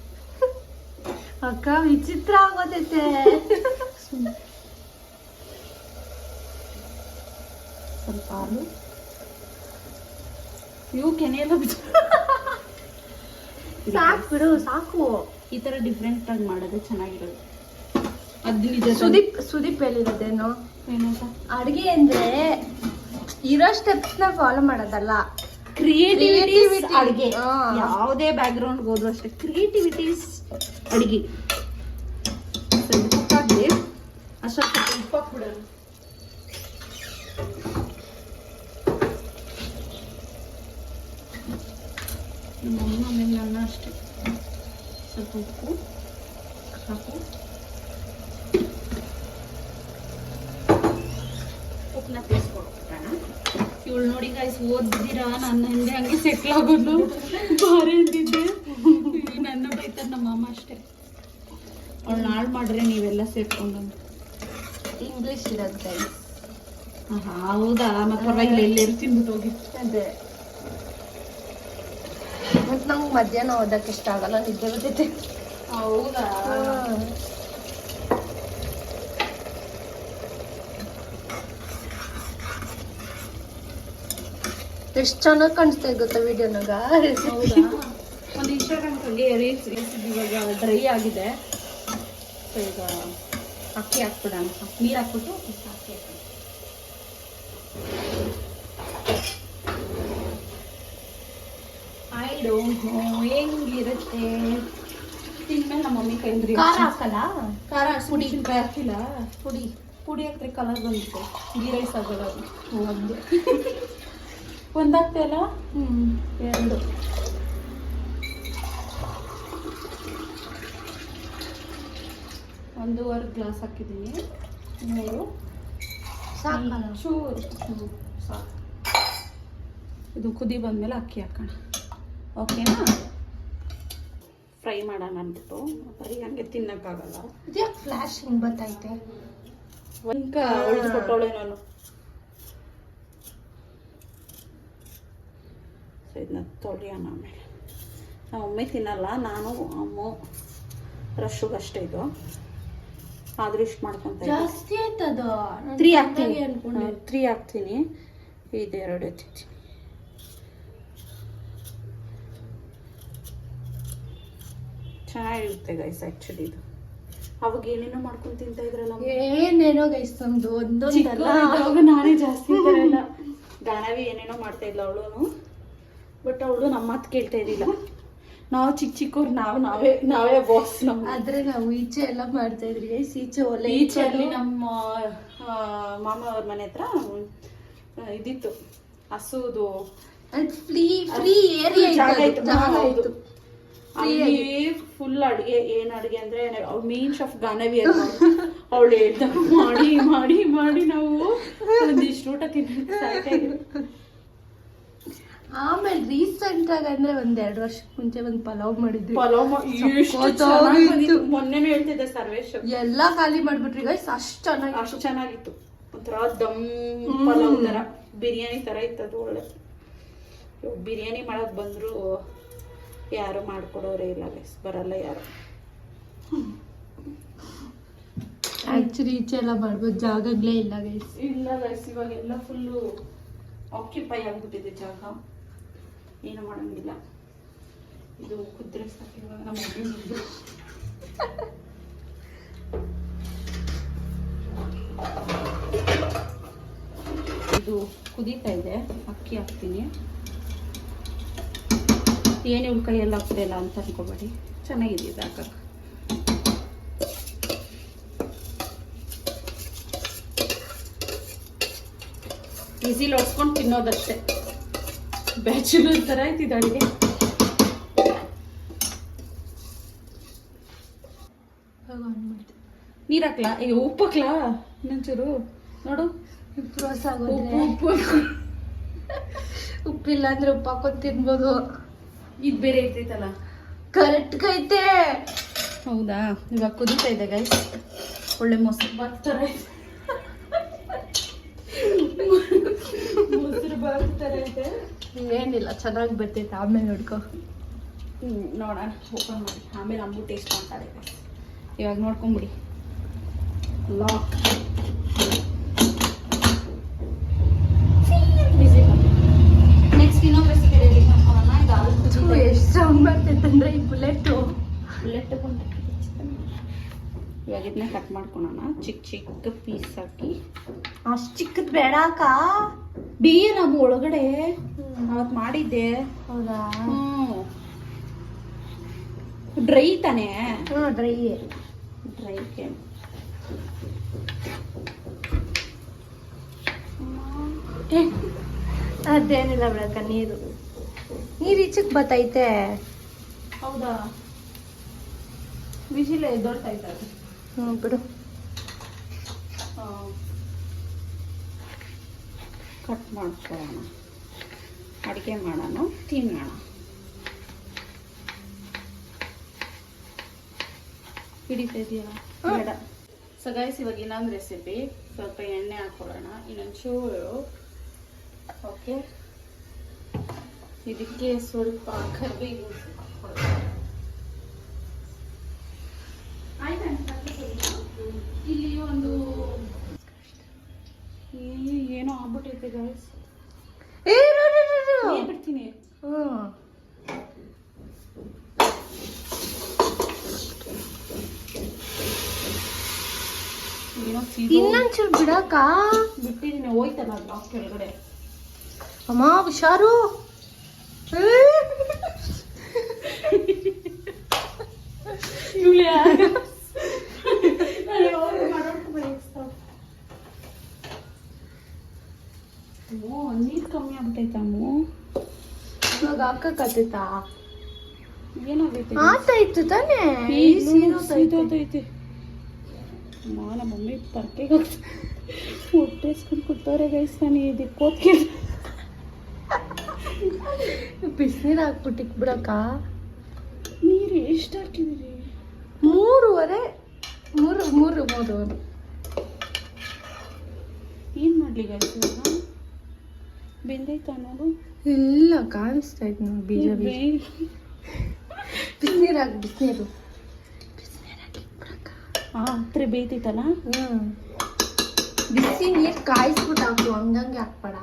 ಅಕ್ಕ ವಿಚಿತ್ರ ಆಗೋದೈತೆ. ಸ್ವಲ್ಪ ಹಾಲು ಇವು ಕೆನೆಯೆಲ್ಲ ಸಾಕು ಬಿಡು, ಸಾಕು. ಈ ತರ ಡಿಫ್ರೆಂಟ್ ಆಗಿ ಮಾಡೋದು ಚೆನ್ನಾಗಿರೋದು. ಅದು ನಿಜ. ಸುದೀಪ್ ಹೇಳಿರೋದೇನು ಏನಂತ? ಅಡ್ಗೆ ಅಂದ್ರೆ ಇರೋ ಸ್ಟೆಪ್ಸ್ ನ ಫಾಲೋ ಮಾಡೋದಲ್ಲ, ಕ್ರಿಯೇಟಿವಿಟಿ ಅಡುಗೆ. ಹಾ. ಯಾವುದೇ ಬ್ಯಾಕ್ಗ್ರೌಂಡ್ ಹೋದ್ರು ಅಷ್ಟೇ, ಕ್ರಿಯೇಟಿವಿಟೀಸ್ ಅಡುಗೆ. ಕುಕ್ಕಾಗ್ಲಿ ಅಷ್ಟೊತ್ತು ಉಪ್ಪು ಹಾಕ್ಬಿಡೋಣ. ನಮ್ಮ ಆಮೇಲೆ ಅನ್ನ ಅಷ್ಟೇ, ಸ್ವಲ್ಪ ಉಪ್ಪು ಸಾಕು. ಉಪ್ಪನ್ನ ತಿಳಿಸ್ಕೊಡ್ಬಿಡೋಣ. ಇವಳು ನೋಡಿ ಗಾಯ್ಸ್, ಓದಿದ್ದೀರಾ ನನ್ನ ಹಿಂದೆ ಹಂಗೆ ಸೆಟ್ಲ್ ಆಗೋದು ಬಾರಿ ಅಂತಿದ್ದೆ. ನನ್ನ ಬೈತಾರೆ ನಮ್ಮ ಅಮ್ಮ ಅಷ್ಟೇ, ಅವಳು ಹಾಳು ಮಾಡ್ರೆ ನೀವೆಲ್ಲ ಸೇರ್ಕೊಂಡು. ಇಂಗ್ಲಿಷ್ ಇರುತ್ತೆ. ಹೌದಾ? ಮತ್ತೆ ಪರವಾಗಿಲ್ಲ, ಎಲ್ಲರೂ ತಿಂದ್ಬಿಟ್ಟು ಹೋಗಿ. ಅದೇ ಮತ್ತೆ ನಂಗೆ ಮಧ್ಯಾಹ್ನ ಓದಕ್ಕೆ ಇಷ್ಟ ಆಗಲ್ಲ, ನಿದ್ದೆ ಬರ್ತೈತೆ. ಹೌದಾ? ಎಷ್ಟು ಚೆನ್ನಾಗಿ ಕಾಣಿಸ್ತಾ ಗೊತ್ತಾ ವಿಡಿಯೋನಾಗ. ಹೌದಾ? ಒಂದು ಇನ್ಸ್ಟಾಗ್ರಾಮ್ಗೆ ರೀಲ್ಸ್ ಇವಾಗ ಡ್ರೈ ಆಗಿದೆ. ಸೊ ಈಗ ಅಕ್ಕಿ ಹಾಕ್ಬಿಡೋಣ, ನೀರು ಹಾಕ್ಬಿಟ್ಟು ಅಕ್ಕಿ ಹಾಕೋಣ. ಐ ಡೋಂಟ್ ನೋ ಹೆಂಗಿರುತ್ತೆ. ತಿಂದ್ಮೇಲೆ ನಮ್ಮ ಮಮ್ಮಿ ಕೈಂದ್ರಿ ಖಾರ ಹಾಕಲ್ಲ, ಖಾರ ಪುಡಿ ಹಾಕಿಲ್ಲ. ಪುಡಿ ಹಾಕಿದ್ರೆ ಕಲರ್ ಬಂದಿತ್ತು, ಗೀ ರೈಸ್ ಆಗೋಲ್ಲ ಅದು. ಒಂದು ಒಂದಾಗ್ತಾ ಇಲ್ಲ, 2. 1.5 ಗ್ಲಾಸ್ ಹಾಕಿದ್ದೀನಿ. 3 ಸಾಕಲ್ಲ? ಚೂರು ಸಾಕು. ಇದು ಕುದಿ ಬಂದಮೇಲೆ ಅಕ್ಕಿ ಹಾಕೋಣ. ಓಕೆನಾ? ಫ್ರೈ ಮಾಡೋಣ ಅಂದ್ಬಿಟ್ಟು ಬರೀ ಹಂಗೆ ತಿನ್ನೋಕ್ಕಾಗಲ್ಲ. ಇದ್ಯಾಕೆ ಫ್ಲಾಶ್ ಹಿಂಗೆ ಬರ್ತೈತೆ? ಒಂಕ ಉಳಿಸ್ಕೊಟ್ಟವಳೆ ನಾನು. ಸೊ ಇದನ್ನ ತೊಳೆಯೋಣ. ಆಮೇಲೆ ನಾವು ಒಮ್ಮೆ ತಿನ್ನಲ್ಲ, ನಾನು ಅಮ್ಮು ರಶ್ಶುಗಷ್ಟೇ ಇದು. ಆದರೂ ಇಷ್ಟು ಮಾಡ್ಕೊತ ಜಾಸ್ತಿ ಆಯ್ತದ. 3 ಹಾಕ್ತೀನಿ. 3 ಹಾಕ್ತೀನಿ. ಇದೆರಡು ಎತ್ತಿದ್ದೀನಿ. ಚೆನ್ನಾಗಿರುತ್ತೆ ಗೈಸ್ ಆ್ಯಕ್ಚುಲಿ ಇದು. ಅವಾಗ ಏನೇನೋ ಮಾಡ್ಕೊಂಡು ತಿಂತಾ ಇದ್ರಲ್ಲ, ಏನೇನೋ ಗೈಸ್ ಒಂದೊಂದಲ್ಲ. ನಾನೇ ಜಾಸ್ತಿ ಬರಲ್ಲ. ಗಾನವಿ ಏನೇನೋ ಮಾಡ್ತಾ ಇದ್ಲ ಅವಳು. ಬಟ್ ಅವಳು ನಮ್ಮ ಮಾತು ಕೇಳ್ತಾ ಇದ್ದಿಲ್ಲ. ನಾವು ಚಿಕ್ಕವ್ರು ನಾವೇ ಬಾಸ್. ಆದ್ರೆ ನಾವು ಈಚೆ ಎಲ್ಲ ಮಾಡ್ತಾ ಇದ್ರಿ ಗೈಸ್. ಈಚೆ ಒಲೆ ಈಚೆಯಲ್ಲಿ ನಮ್ಮ ಮಾಮ ಅವ್ರ ಮನೆ ಹತ್ರ ಇದಿತ್ತು, ಹಸುದು ಫ್ರೀ ಏರಿಯಾ ಜಾಗ ಇತ್ತು. ಅಲ್ಲಿ ಫುಲ್ ಅಡುಗೆ. ಏನು ಅಡುಗೆ ಅಂದ್ರೆ ಅವ್ಳು ಮೇನ್ ಶೆಫ್ ಗಾನವಿ ಅಂತ. ಅವಳು ಹೇಳ್ದಾಗ ಮಾಡಿ ಮಾಡಿ ಮಾಡಿ ನಾವು ಒಂದಿಷ್ಟು ಊಟ ತಿನ್ನಕ್ಕೆ ಸಾಕಾಗಿದೆ. ಆಮೇಲೆ ರೀಸೆಂಟ್ ಆಗಿ ಅಂದ್ರೆ 1-2 ವರ್ಷಕ್ಕೆ ಮುಂಚೆ ಒಂದು ಪಲಾವ್ ಮಾಡಿದ್ವಿ. ಮೊನ್ನೆನೂ ಹೇಳ್ತಿದ್ದೆ ಸರ್ವೇಶ್. ಎಲ್ಲ ಖಾಲಿ ಮಾಡ್ಬಿಟ್ರಿ ಗೈಸ್. ಅಷ್ಟು ಚೆನ್ನಾಗಿತ್ತು. ಒಂಥರ ದಮ್ ಪಲಾವ್ ತರ, ಬಿರಿಯಾನಿ ತರ ಇತ್ತು ಅದು. ಒಳ್ಳೆ ಬಿರಿಯಾನಿ ಮಾಡಕ್ ಬಂದ್ರು ಯಾರು ಮಾಡ್ಕೊಡೋರೇ ಇಲ್ಲ ಗೈಸ್, ಬರಲ್ಲ ಯಾರು. ಆಕ್ಚುಲಿ ಈಚೆ ಎಲ್ಲ ಮಾಡ್ಬೋದು, ಜಾಗಗಳೇ ಇಲ್ಲ ಗೈಸ್. ಇಲ್ಲ ಗೈಸ್, ಇವಾಗೆಲ್ಲ ಫುಲ್ಲು ಆಕ್ಯುಪೈ ಆಗ್ಬಿಟ್ಟಿದೆ ಜಾಗ. ಏನು ಮಾಡಂಗಿಲ್ಲ. ಇದು ಕುದ್ರೆ ಸಾಕಿವಾಗ ನಮ್ಮ ಇದು ಕುದೀತಾ ಇದೆ. ಅಕ್ಕಿ ಹಾಕ್ತೀನಿ. ಏನೇ ಕೈಯಲ್ಲಿ ಹಾಕ್ತಾ ಇಲ್ಲ ಅಂತ ಅನ್ಕೋಬೇಡಿ, ಚೆನ್ನಾಗಿದೆ ಇದು ಹಾಕಕ್ಕೆ. ಈಸಿಲಿ ಹೊಡ್ಸ್ಕೊಂಡು ತಿನ್ನೋದಷ್ಟೇ. ಬ್ಯಾಚುಲರ್ ಥರ ಆಯ್ತಿದೆ ಅಡುಗೆ. ನೀರು ಹಾಕ್ಲಾ? ಈಗ ಉಪ್ಪು ಹಾಕ್ಲಾ? ಇನ್ನೊಂಚೂರು ನೋಡು. ಉಪ್ಪಿಲ್ಲ ಅಂದ್ರೆ ಉಪ್ಪು ಹಾಕೊಂಡು ತಿನ್ಬೋದು. ಇದು ಬೇರೆ ಇರ್ತೈತಲ್ಲ, ಕರೆಕ್ಟ್ ಐತೆ. ಹೌದಾ? ಇವಾಗ ಕುದೀತಾ ಇದೆ ಗೈಸ್. ಒಳ್ಳೆ ಮೊಸರು ಬಾತ್ ಥರ ಮೊಸರು ಬಾತ್ ಥರ ಇದೆ. ಏನಿಲ್ಲ, ಚೆನ್ನಾಗಿ ಬರ್ತೈತೆ. ಆಮೇಲೆ ನೋಡ್ಕೊ. ನೋಡೋಣ, ಓಪನ್ ಮಾಡಿ ಆಮೇಲೆ ಅಮ್ಮು ಟೇಸ್ಟ್ ಮಾಡ್ತಾರೆ. ಇವಾಗ ನೋಡ್ಕೊಂಬಿಡಿ. ಲಾಕ್ ನೆಕ್ಸ್ಟ್ ಇನ್ನೊಂದು ರೆಸಿಪಿ ರೆಡಿ ಮಾಡ್ಕೊಳ್ಳೋಣ. ಇದು ಎಷ್ಟು ಸೌಂಡ್ ಬರ್ತೈತೆ ಅಂದ್ರೆ ಈ ಬುಲೆಟ್ ಇವಾಗ ಇದನ್ನ ಕಟ್ ಮಾಡ್ಕೊಳೋಣ. ಚಿಕ್ಕ ಚಿಕ್ಕ ಪೀಸ್ ಹಾಕಿ. ಅಷ್ಟು ಚಿಕ್ಕದ್ ಬೇಡ ಅಕ್ಕ. ಬೇರೆ ನಮ್ಮ ಒಳಗಡೆ ಅವತ್ತು ಮಾಡಿದ್ದೆ. ಹೌದಾ? ಡ್ರೈ ತಾನೇ? ಡ್ರೈಗೆ ಅದೇನಿಲ್ಲ ಬಿಡಕ್ಕ. ನೀರು ಈಚಕ್ ಬತ್ತೈತೆ. ಹೌದಾ? ಬಿಸಿಲೇ ಎದ್ದೋಡ್ತೈತೆ. ಬಿಡು. ಕಟ್ ಮಾಡ್ಕೊಳ್ಳೋಣ. ಅಡುಗೆ ಮಾಡೋಣ, ತಿನ್ನೋಣ. ಹಿಡಿತಾ ಇದೆಯಲ್ಲ? ಬೇಡ. ಸೊ ಗೈಸ್, ಇವಾಗ ಇನ್ನೊಂದು ರೆಸಿಪಿ. ಸ್ವಲ್ಪ ಎಣ್ಣೆ ಹಾಕೊಳ್ಳೋಣ, ಇನ್ನೊಂದು ಚೂರು. ಓಕೆ, ಇದಕ್ಕೆ ಸ್ವಲ್ಪ ಕರಿಬೇವು ಇಲ್ಲಿ ಒಂದು ಏನೋ ಆಗ್ಬಿಟ್ಟೈತೆ ಗೈಸ್. ಬಿಡ್ತೀನಿ. ಇನ್ನೊಂಚೂರು ಬಿಡಕ್ಕ. ಬಿಟ್ಟಿದ್ದೀನಿ, ಹೋಯ್ತಲ್ಲ ಅದು ಆ ಕೆಳಗಡೆ. ಅಮ್ಮ ಹುಷಾರು. ನೀರು ಕಮ್ಮಿ ಆಗ್ಬಿಟ್ಟೈತಮ್ಮು. ಇವಾಗ ಹಾಕಕತ್ತೈತಾ? ಏನಾಗೈತೆ? ಆತಾಯ್ತು ತಾನೇ. ಸೀದೋತೈತೆ. ನಮ್ಮ ಮಮ್ಮಿ ಪರ್ಕೆಗೆ ಹೊಟ್ಟೆಸ್ಕೊಂಡು ಕೊಟ್ಟವ್ರೆ ಗೈಸ್. ನಾನು ಇದಕ್ಕೆ ಓದ್ಕಿಲ್ಲ. ಬಿಸಿನೀರು ಹಾಕ್ಬಿಟ್ಟಿಕ್ ಬಿಡಕ್ಕ. ನೀರು ಎಷ್ಟು ಹಾಕಿದ್ದೀರಿ? 3 ಏನು ಮಾಡಲಿ ಗೈಸ್ ಇವಾಗ? ಬೆಂದೈತಾ ನೋಡು? ಇಲ್ಲ ಕಾಣಿಸ್ತಾ ಇತ್ತು ನೋಡಿ ಬೀಜ. ಬಿಸಿನೀರು ಹಾಕಿ ಬಿಸಿನೀರು ಹಾಕಿ ಬಿಡಕ್ಕ. ಹತ್ರ ಬೇಯ್ತೈತಲ್ಲ? ಬಿಸಿ ನೀರು ಕಾಯಿಸ್ಬಿಟ್ಟು ಹಾಕು, ಹಂಗಂಗೆ ಹಾಕ್ಬೇಡ.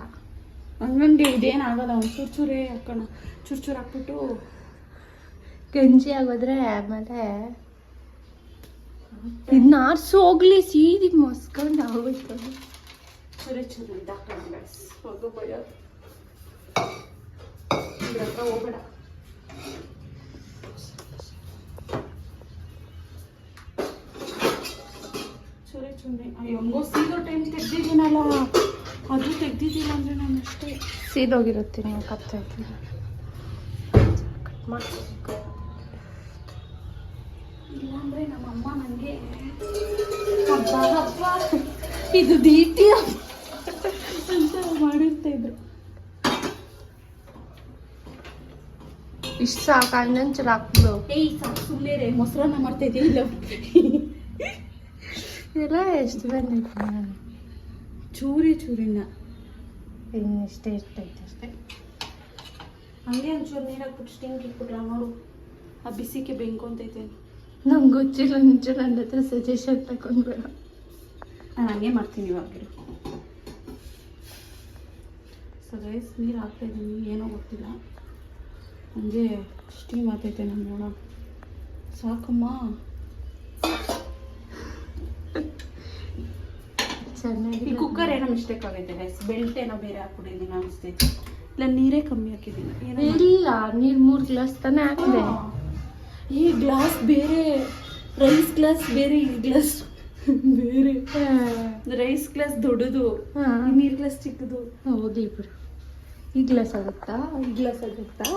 ಹಂಗಂಗೆ ಇದೇನಾಗಲ್ಲ. ಒಂದು ಚೂರೇ ಹಾಕೋಣ. ಚೂರು ಹಾಕ್ಬಿಟ್ಟು ಗಂಜಿ ಆಗೋದ್ರೆ ಆಮೇಲೆ ಇದನ್ನ ಆರ್ಸು ಹೋಗ್ಲಿ, ಸೀದಿ ಮಸ್ಕೊಂಡು ಆಗೋಯ್ತು. ಚೂರು ಇದಾಕೋಣ ಗೈಸ್. ಹೋಗೋ ಭಯ ಇದ್ರ ಹತ್ರ ಹೋಗ್ಬೇಡ. ಚೂರೆ ಹೆಂಗೋ ಸೀದೋ ಟೈಮ್ ತೆಗ್ದಿದ್ದೀನಲ್ಲ, ಅದು ತೆಗ್ದಿದ್ದಿಲ್ಲ ಅಂದರೆ ನಾನು ಅಷ್ಟೇ ಸೀದೋಗಿರುತ್ತೆ. ನೀವು ಕತ್ತಾ ಇದ್ದೀನಿ ಇಲ್ಲಾಂದರೆ ನಮ್ಮಮ್ಮ ನನಗೆ ಹಬ್ಬ ಇದು ದೀಟಿ ಅಂತ ಮಾಡಿರ್ತಾ ಇದ್ರು. ಇಷ್ಟು ಸಾಕು, ಇನ್ನೊಂಚೂರು ಹಾಕ್ಬಿಡು. ಏಯ್ ಸಾಕು ಸುಮ್ಮನೆ ರೇ, ಮೊಸರನ್ನ ಮಾಡ್ತಾಯಿದ್ದೆ. ಇಲ್ಲ ಇದೆಲ್ಲ ಎಷ್ಟು ಬಂದೈತೆ? ಚೂರಿನ ಇನ್ನೆಷ್ಟೇ ಎಷ್ಟೈತೆ ಅಷ್ಟೇ. ಹಂಗೆ ಒಂಚೂರು ನೀರು ಹಾಕ್ಬಿಟ್ಟು ಸ್ಟಿಂಗ್ ಇಟ್ಬಿಟ್ರ ನೋಡು, ಆ ಬಿಸಿಗೆ ಬೆಂಕೊಂತೈತೆ. ನಮ್ಗೆ ಗೊತ್ತಿಲ್ಲ, ಒಂಚೂರು ನನ್ನ ಹತ್ರ ಸಜೆಷನ್ ತಗೊಂಡ್ಬೇಡ. ನಾನು ಹಂಗೆ ಮಾಡ್ತೀನಿ ಇವಾಗ. ಸೊ ಗೈಸ್ ನೀರು ಹಾಕ್ತಾಯಿದ್ದೀನಿ, ಏನೋ ಗೊತ್ತಿಲ್ಲ, ಹಂಗೆ ಸ್ಟೀಮ್ ಆಗ್ತೈತೆ. ನಾನು ನೋಡೋ ಸಾಕಮ್ಮ. ಚೆನ್ನಾಗಿ ಈ ಕುಕ್ಕರ್ ಏನೋ ಮಿಸ್ಟೇಕ್ ಆಗೈತೆ ಗೈಸ್. ಬೆಲ್ಟ್ ಏನೋ ಬೇರೆ ಹಾಕ್ಬಿಟ್ಟಿದ್ದೀನಿ ಅನಿಸ್ತೈತೆ. ಇಲ್ಲ ನೀರೇ ಕಮ್ಮಿ ಹಾಕಿದ್ದೀನಿ. ಇಲ್ಲ, ನೀರು 3 ಗ್ಲಾಸ್ ತಾನೇ ಹಾಕಿದೆ. ಈ ಗ್ಲಾಸ್ ಬೇರೆ, ರೈಸ್ ಗ್ಲಾಸ್ ಬೇರೆ, ಈ ಗ್ಲಾಸ್ ಬೇರೆ. ರೈಸ್ ಗ್ಲಾಸ್ ದೊಡ್ಡದು, ನೀರು ಗ್ಲಾಸ್ ಚಿಕ್ಕದು. ಹೋಗ್ಲಿ ಬಿಡು. ಈ ಗ್ಲಾಸ್ ಆಗುತ್ತಾ? ಈ ಗ್ಲಾಸ್ ಆಗುತ್ತಾ?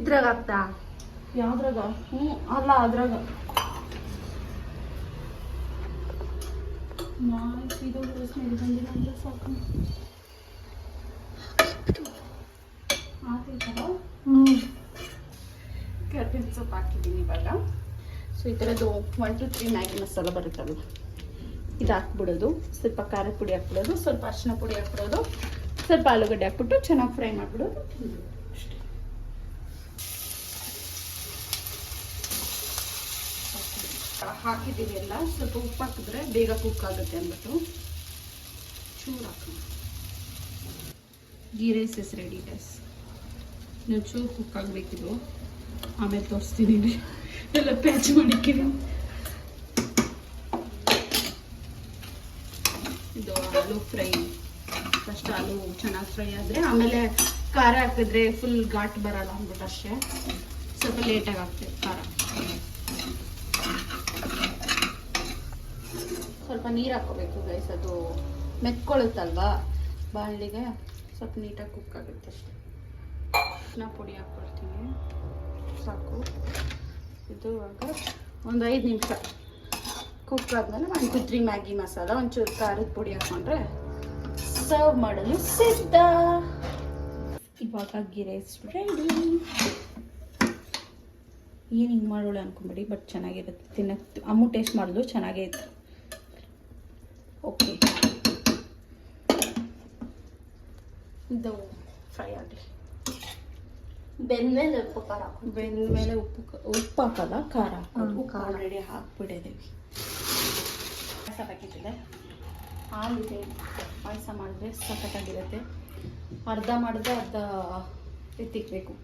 ಇದ್ರಾಗ ಆಗ್ತಾ? ಯಾವ್ದ್ರಾಗ? ಅಲ್ಲ ಅದ್ರಾಗ. ಇದು ಸ್ಮೆಲ್ ಬಂದಿಲ್ಲ ಅಂದರೆ ಸಾಕು. ಆತೈತಲ್ಲ? ಕರ್ಬೇವಿನ ಸೊಪ್ಪು ಹಾಕಿದ್ದೀನಿ ಇವಾಗ. ಸೊ ಈ ಥರದ್ದು 1 to 3 ಮ್ಯಾಗಿ ಮಸಾಲ ಬರುತ್ತಲ್ಲ, ಇದು ಹಾಕ್ಬಿಡೋದು. ಸ್ವಲ್ಪ ಖಾರದ ಪುಡಿ ಹಾಕ್ಬಿಡೋದು, ಸ್ವಲ್ಪ ಅರಿಶಿನ ಪುಡಿ ಹಾಕ್ಬಿಡೋದು, ಸ್ವಲ್ಪ ಆಲೂಗಡ್ಡೆ ಹಾಕ್ಬಿಟ್ಟು ಚೆನ್ನಾಗಿ ಫ್ರೈ ಮಾಡಿಬಿಡೋದು ಅಷ್ಟೇ. ಹಾಕಿದ್ದೀವಿ ಎಲ್ಲ. ಸ್ವಲ್ಪ ಉಪ್ಪು ಹಾಕಿದ್ರೆ ಬೇಗ ಕುಕ್ ಆಗುತ್ತೆ ಅಂದ್ಬಿಟ್ಟು ಚೂರು ಹಾಕೋಣ. Ghee rice is ready guys. ನೀವು ಚೂರು ಕುಕ್ ಆಗಬೇಕಿದು, ಆಮೇಲೆ ತೋರಿಸ್ತಿದ್ದೀನಿ. ಎಲ್ಲ ಪ್ಯಾಚ್ ಮಾಡಿಕ್ಕಿರಿ. ಇದು ಆಲೂ ಫ್ರೈ. ಫಸ್ಟ್ ಆಲೂ ಚೆನ್ನಾಗಿ ಫ್ರೈ ಆದರೆ ಆಮೇಲೆ ಖಾರ ಹಾಕಿದ್ರೆ ಫುಲ್ ಘಾಟ್ ಬರಲ್ಲ ಅಂದ್ಬಿಟ್ಟು ಅಷ್ಟೇ. ಸ್ವಲ್ಪ ಲೇಟಾಗಿ ಹಾಕ್ತೀವಿ ಖಾರ. ಸ್ವಲ್ಪ ನೀರು ಹಾಕೋಬೇಕು ಗೈಸ್, ಅದು ಮೆತ್ಕೊಳ್ಳುತ್ತಲ್ವಾ ಬಾಣಲಿಗೆ, ಸ್ವಲ್ಪ ನೀಟಾಗಿ ಕುಕ್ ಆಗುತ್ತೆ ಅಷ್ಟೇ. ಅರಿಶಿನ ಪುಡಿ ಹಾಕ್ಕೊಳ್ತೀನಿ, ಸಾಕು. ಇದು ಇವಾಗ ಒಂದು 5 ನಿಮಿಷ ಕುಕ್ ಆದಮೇಲೆ 1 to 3 ಮ್ಯಾಗಿ ಮಸಾಲ, ಒಂಚೂರು ಖಾರದ ಪುಡಿ ಹಾಕ್ಕೊಂಡ್ರೆ ಸರ್ವ್ ಮಾಡಲು ಸಿದ್ಧ. ಇವಾಗ ಗೀ ರೈಸ್ ರೆಡಿ. ಏನು ಹಿಂಗೆ ಮಾಡೋಳೆ ಅನ್ಕೊಂಬಿಡಿ, ಬಟ್ ಚೆನ್ನಾಗಿರುತ್ತೆ ತಿನ್ನಕ್ಕೆ. ಅಮ್ಮು ಟೇಸ್ಟ್ ಮಾಡಿದ್ರು ಚೆನ್ನಾಗೇ ಇತ್ತು. ಓಕೆ, ಇದು ಫ್ರೈ ಆಗಲಿ. ಬೆಂದ್ಮೇಲೆ ಉಪ್ಪು ಖಾರ ಹಾಕೊಂಡು, ಬೆಂದಮೇಲೆ ಉಪ್ಪು ಹಾಕಲ್ಲ, ಖಾರ ಹಾಕೋದು. ಖಾರ ಆಲ್ರೆಡಿ ಹಾಕ್ಬಿಟ್ಟಿದ್ದೀವಿ. ಪಾಯಸ ಬೇಕಿದೆ, ಹಾಲಿದೆ. ಪಾಯಸ ಮಾಡಿದ್ರೆ ಸಖತ್ತಾಗಿರುತ್ತೆ. ಅರ್ಧ ಮಾಡಿದ್ರೆ ಅರ್ಧ ಎತ್ತಿಕ್ಬೇಕು,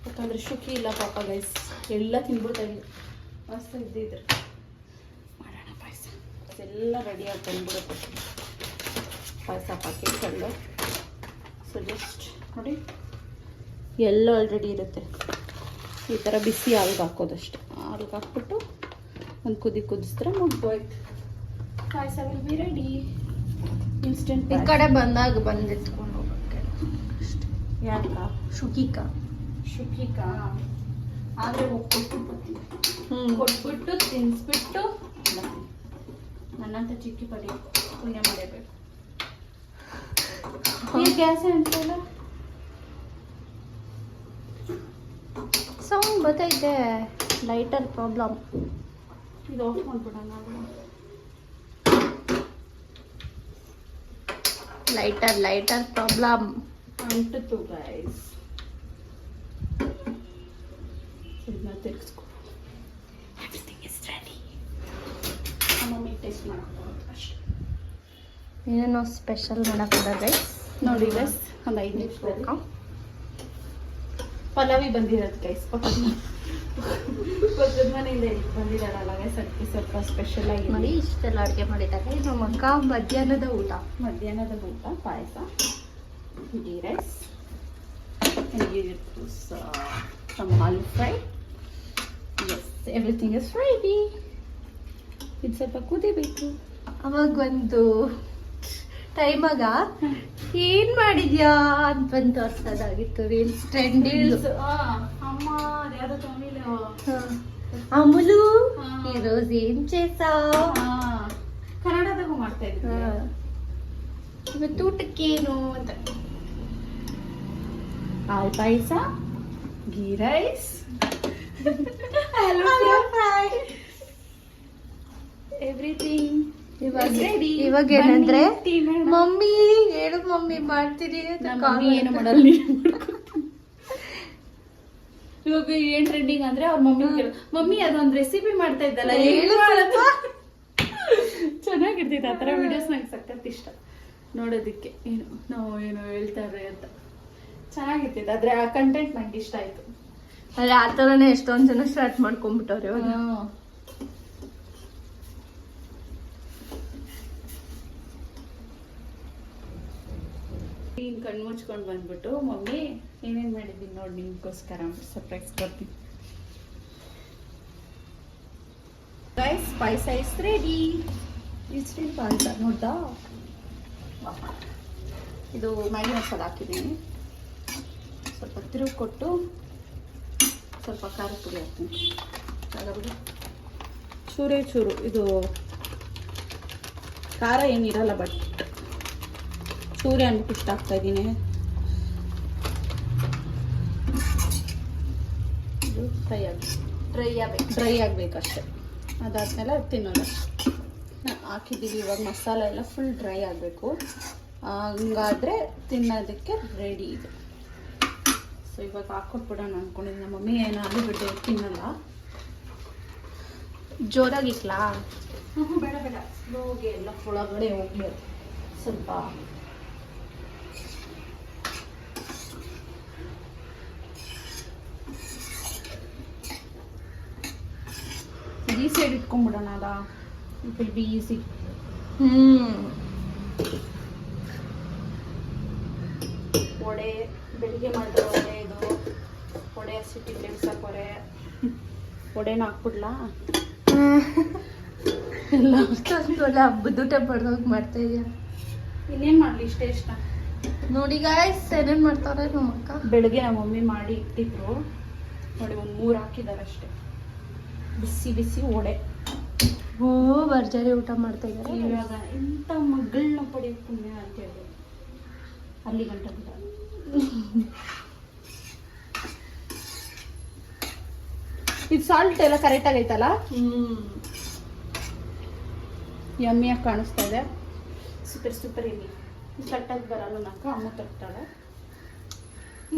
ಯಾಕಂದರೆ ಶುಕಿ ಇಲ್ಲ ಪಾಪ ಗೈಸ್, ಎಲ್ಲ ತಿನ್ಬಿಡ್ತಾ ಇಲ್ಲ. ಮಸ್ತ್ ಇದ್ದಿದ್ರೆ ಮಾಡೋಣ ಪಾಯಸ. ಎಲ್ಲ ರೆಡಿಯಾಗಿ ಬಂದ್ಬಿಡುತ್ತೆ ಪಾಯಸ ಪ್ಯಾಕೆಟ್ಸಲ್ಲೂ. ಸೊ ಜಸ್ಟ್ ನೋಡಿ, ಎಲ್ಲ ಆಲ್ರೆಡಿ ಇರುತ್ತೆ. ಈ ಥರ ಬಿಸಿ ಹಾಲ್ಗೆ ಹಾಕೋದಷ್ಟೆ. ಹಾಲ್ಗೆ ಹಾಕ್ಬಿಟ್ಟು ಒಂದು ಕುದಿಸಿದ್ರೆ ಮುಗ್ದೋಯ್ತು. ಪಾಯಸ ವಿಲ್ ಬಿ ರೆಡಿ. ಇನ್ಸ್ಟೆಂಟ್. ಈ ಕಡೆ ಬಂದಾಗ ಬಂದಿಟ್ಕೊಂಡು ಹೋಗೋಕ್ಕೆ ಅಷ್ಟೇ. ಯಾಕ? ಶುಕಿಕಾ ಆದರೆ ಹೋಗ್ಬಿಟ್ಟು ಕೊಟ್ಬಿಟ್ಟು ತಿನ್ನಿಸ್ಬಿಟ್ಟು ನನ್ನಂತ ಚಿಕ್ಕಿ ಪಡಿ ಪುಣ್ಯ ಮಾಡಬೇಕು. ಗ್ಯಾಸ್ ಅಂತಲ್ಲ ಸೌಂಡ್ ಬರ್ತೈತೆ. Lighter problem. ಇದು ಆಫ್ ಮಾಡ್ಬಿಡೋಣ. ಲೈಟರ್ ಪ್ರಾಬ್ಲಮ್ ಅಂಟಿತು ಗೈಸ್. ಇದನ್ನ ತಿರ್ಗಿಸ್ಕೊ. Everything is ready. Mummy taste ಮಾಡ್ಕೊಂಡು ಅಷ್ಟೇ. ಏನೇನೋ ಸ್ಪೆಷಲ್ ಮಾಡಕ್ಕೆ ಗೈಸ್. ನೋಡಿ ಗೈಸ್, ಒಂದು 5 ನಿಮಿಷ ಪಲಾವಿ ಬಂದಿರೋದು ಗೈಸ್. ಪಕ್ಕದ ಮನೆಯಿಂದ ಬಂದಿದ್ದಾರಲ್ಲ ಗೈಸ್, ಅದಕ್ಕೆ ಸ್ವಲ್ಪ ಸ್ಪೆಷಲ್ ಆಗಿ ನೋಡಿ ಇಷ್ಟೆಲ್ಲ ಅಡುಗೆ ಮಾಡಿದ್ದಾರೆ ನಮ್ಮ ಅಕ್ಕ. ಮಧ್ಯಾಹ್ನದ ಊಟ ಪಾಯಸ, ghee rice, and some aloo fry. Yes, everything is ready. ಇದು ಸ್ವಲ್ಪ ಕುದಿಬೇಕು. ಅವಾಗ ಒಂದು ಟೈಮಾಗ ಏನ್ ಮಾಡಿದ್ಯಾ ಅಂತ ಬಂದು ತೋರ್ಸೋದಾಗಿತ್ತು. Reels trend. ಅಮ್ಮ ಯಾವ್ದೋ ತಮಿಳು ಅಮುಲು ಹಾ. ಈರೋಜು ಏನ್ చేసావ్? ಕನ್ನಡದಾಗೂ ಮಾಡ್ತಾ ಇದ್ವಿ. ಇವತ್ತು ಊಟಕ್ಕೇನು ಅಂತ. ಹಾಲು ಪಾಯಸ, ಘೀ ರೈಸ್, ಎವ್ರಿಥಿಂಗ್ ಇವಾಗ ಏನಂದ್ರೆ ಮಮ್ಮಿ ಹೇಳು ಮಮ್ಮಿ ಮಾಡ್ತೀನಿ ಅಂತ ಮಮ್ಮಿ ಏನು ಮಾಡಲ್ಲ, ನೀನು ಮಾಡ್ಕೊ. ಇವಾಗ ಏನ್ ಟ್ರೆಂಡಿಂಗ್ ಅಂದ್ರೆ ಅವ್ರ ಮಮ್ಮಿ ಮಮ್ಮಿ ಅದೊಂದ್ ರೆಸಿಪಿ ಮಾಡ್ತಾ ಇದ್ದಲ್ಲ, ಹೇಳು ಸ್ವಲ್ಪ. ಚೆನ್ನಾಗಿರ್ತಿತ್ತು ಆ ಥರ ವಿಡಿಯೋಸ್. ನಂಗೆ ಸಖತ್ ಇಷ್ಟ ನೋಡೋದಕ್ಕೆ. ನಾವು ಏನೋ ಹೇಳ್ತಾರೆ ಅಂತ ಚೆನ್ನಾಗಿರ್ತಿತ್ತು. ಆದ್ರೆ ಆ ಕಂಟೆಂಟ್ ನಂಗೆ ಇಷ್ಟ ಆಯ್ತು. ಅದೇ ಆ ಥರನೇ ಎಷ್ಟೊಂದ್ ಜನ ಸ್ಟಾರ್ಟ್ ಮಾಡ್ಕೊಂಡ್ಬಿಟ್ಟವ್ರೆ ಇವಾಗ. ನೀನ್ ಕಣ್ಣು ಮುಚ್ಕೊಂಡು ಬಂದ್ಬಿಟ್ಟು ಮಮ್ಮಿ ಏನೇನ್ ಮಾಡಿದ್ದೀನಿ ನೋಡಿ ನಿಮ್ಗೋಸ್ಕರ ಸರ್ಪ್ರೈಸ್ ಕೊಡ್ತೀನಿ. Guys, payasa is ready. ಇಷ್ಟು ಪಾಯಸ ನೋಡ್ದಾ? ಇದು ಮ್ಯಾಗಿ ಮಸಾಲ ಹಾಕಿದ್ದೀನಿ. ಸ್ವಲ್ಪ ತಿರುಗಿ ಕೊಟ್ಟು ಸ್ವಲ್ಪ ಖಾರದ ಪುಡಿ ಹಾಕ್ತೀನಿ. ಹಾಗಾಗ್ಬಿಟ್ಟು ಚೂರೇ ಚೂರು. ಇದು ಖಾರ ಏನಿರಲ್ಲ, ಬಟ್ ಚೂರಿ ಅಂದ್ಬಿಟ್ಟು ಇಷ್ಟ ಆಗ್ತಾ ಇದ್ದೀನಿ. ಇದು ಡ್ರೈ ಆಗಬೇಕಷ್ಟೆ. ಅದಾದ್ಮೇಲೆ ತಿನ್ನೋದು ಹಾಕಿದ್ದೀವಿ. ಇವಾಗ ಮಸಾಲ ಎಲ್ಲ ಫುಲ್ ಡ್ರೈ ಆಗಬೇಕು. ಹಂಗಾದ್ರೆ ತಿನ್ನೋದಕ್ಕೆ ರೆಡಿ ಇದೆ. ಸೊ ಇವಾಗ ಹಾಕ್ಕೊಟ್ಬಿಡೋಣ ಅನ್ಕೊಂಡಿದ್ದೀನಿ. ನಮ್ಮ ಮಮ್ಮಿ ಏನು ಆಲೂಗಡ್ಡೆ ತಿನ್ನಲ್ಲ. ಜೋರಾಗಿಕ್ಲಾ? ಬೇಡ ಬೇಡ, ಸ್ಲೋಗೆ ಎಲ್ಲ ಒಳಗಡೆ ಹೋಗ್ಬೇಕು. ಸ್ವಲ್ಪ ಈ ಸೈಡ್ ಇಟ್ಕೊಂಡ್ಬಿಡೋಣ. ಅಲ್ಲ, it will be easy. Vada ಬೆಳಿಗ್ಗೆ ಮಾಡಿರೋ ವಡೆ. ಇದು ವಡೆ ಹಸಿಟ್ಟು ಕೆಲ್ಸಕ್ಕೆ ವಡೆನ ಹಾಕ್ಬಿಡ್ಲಾ? ಎಲ್ಲ ಒಳ್ಳೆ ಹಬ್ಬದ ಬಡ್ದೋಗಿ ಮಾಡ್ತಾ ಇದೆಯಾ? ಇನ್ನೇನು ಮಾಡಲಿ, ಇಷ್ಟೇ ಇಷ್ಟ. ನೋಡಿ ಗಾಯ್ಸ್, ಏನೇನು ಮಾಡ್ತಾರೆ ನಮ್ಮ ಅಕ್ಕ. ಬೆಳಗ್ಗೆ ನಮ್ಮ ಮಮ್ಮಿ ಮಾಡಿ ಇಟ್ಟಿದ್ರು ನೋಡಿ. ಒಂದು 3 ಹಾಕಿದ್ದಾರೆ ಅಷ್ಟೇ. ಬಿಸಿ ಬಿಸಿ ವಡೆ. ಓ, ಭರ್ಜರಿ ಊಟ ಮಾಡ್ತಾ ಇದ್ದಾರೆ. ಇವಾಗ ಎಂಥ ಮಗಳನ್ನ ಪಡೆಯೋ ಪುಣ್ಯ ಅಂತ ಹೇಳಿ ಅಲ್ಲಿ ಗಂಟ ಬಿಡ. ಇದು ಸಾಲ್ಟ್ ಎಲ್ಲ ಕರೆಕ್ಟ್ ಆಗೈತಲ್ಲ? ಯಮ್ಮಿಯಾಗಿ ಕಾಣಿಸ್ತಾ ಇದೆ. ಸೂಪರ್ ಇಲ್ಲಿ ತಟ್ಟಕ್ಕೆ ಬರಲ್ಲ. ನಾಕ ಅಮ್ಮ ತಟ್ಟಾಳೆ.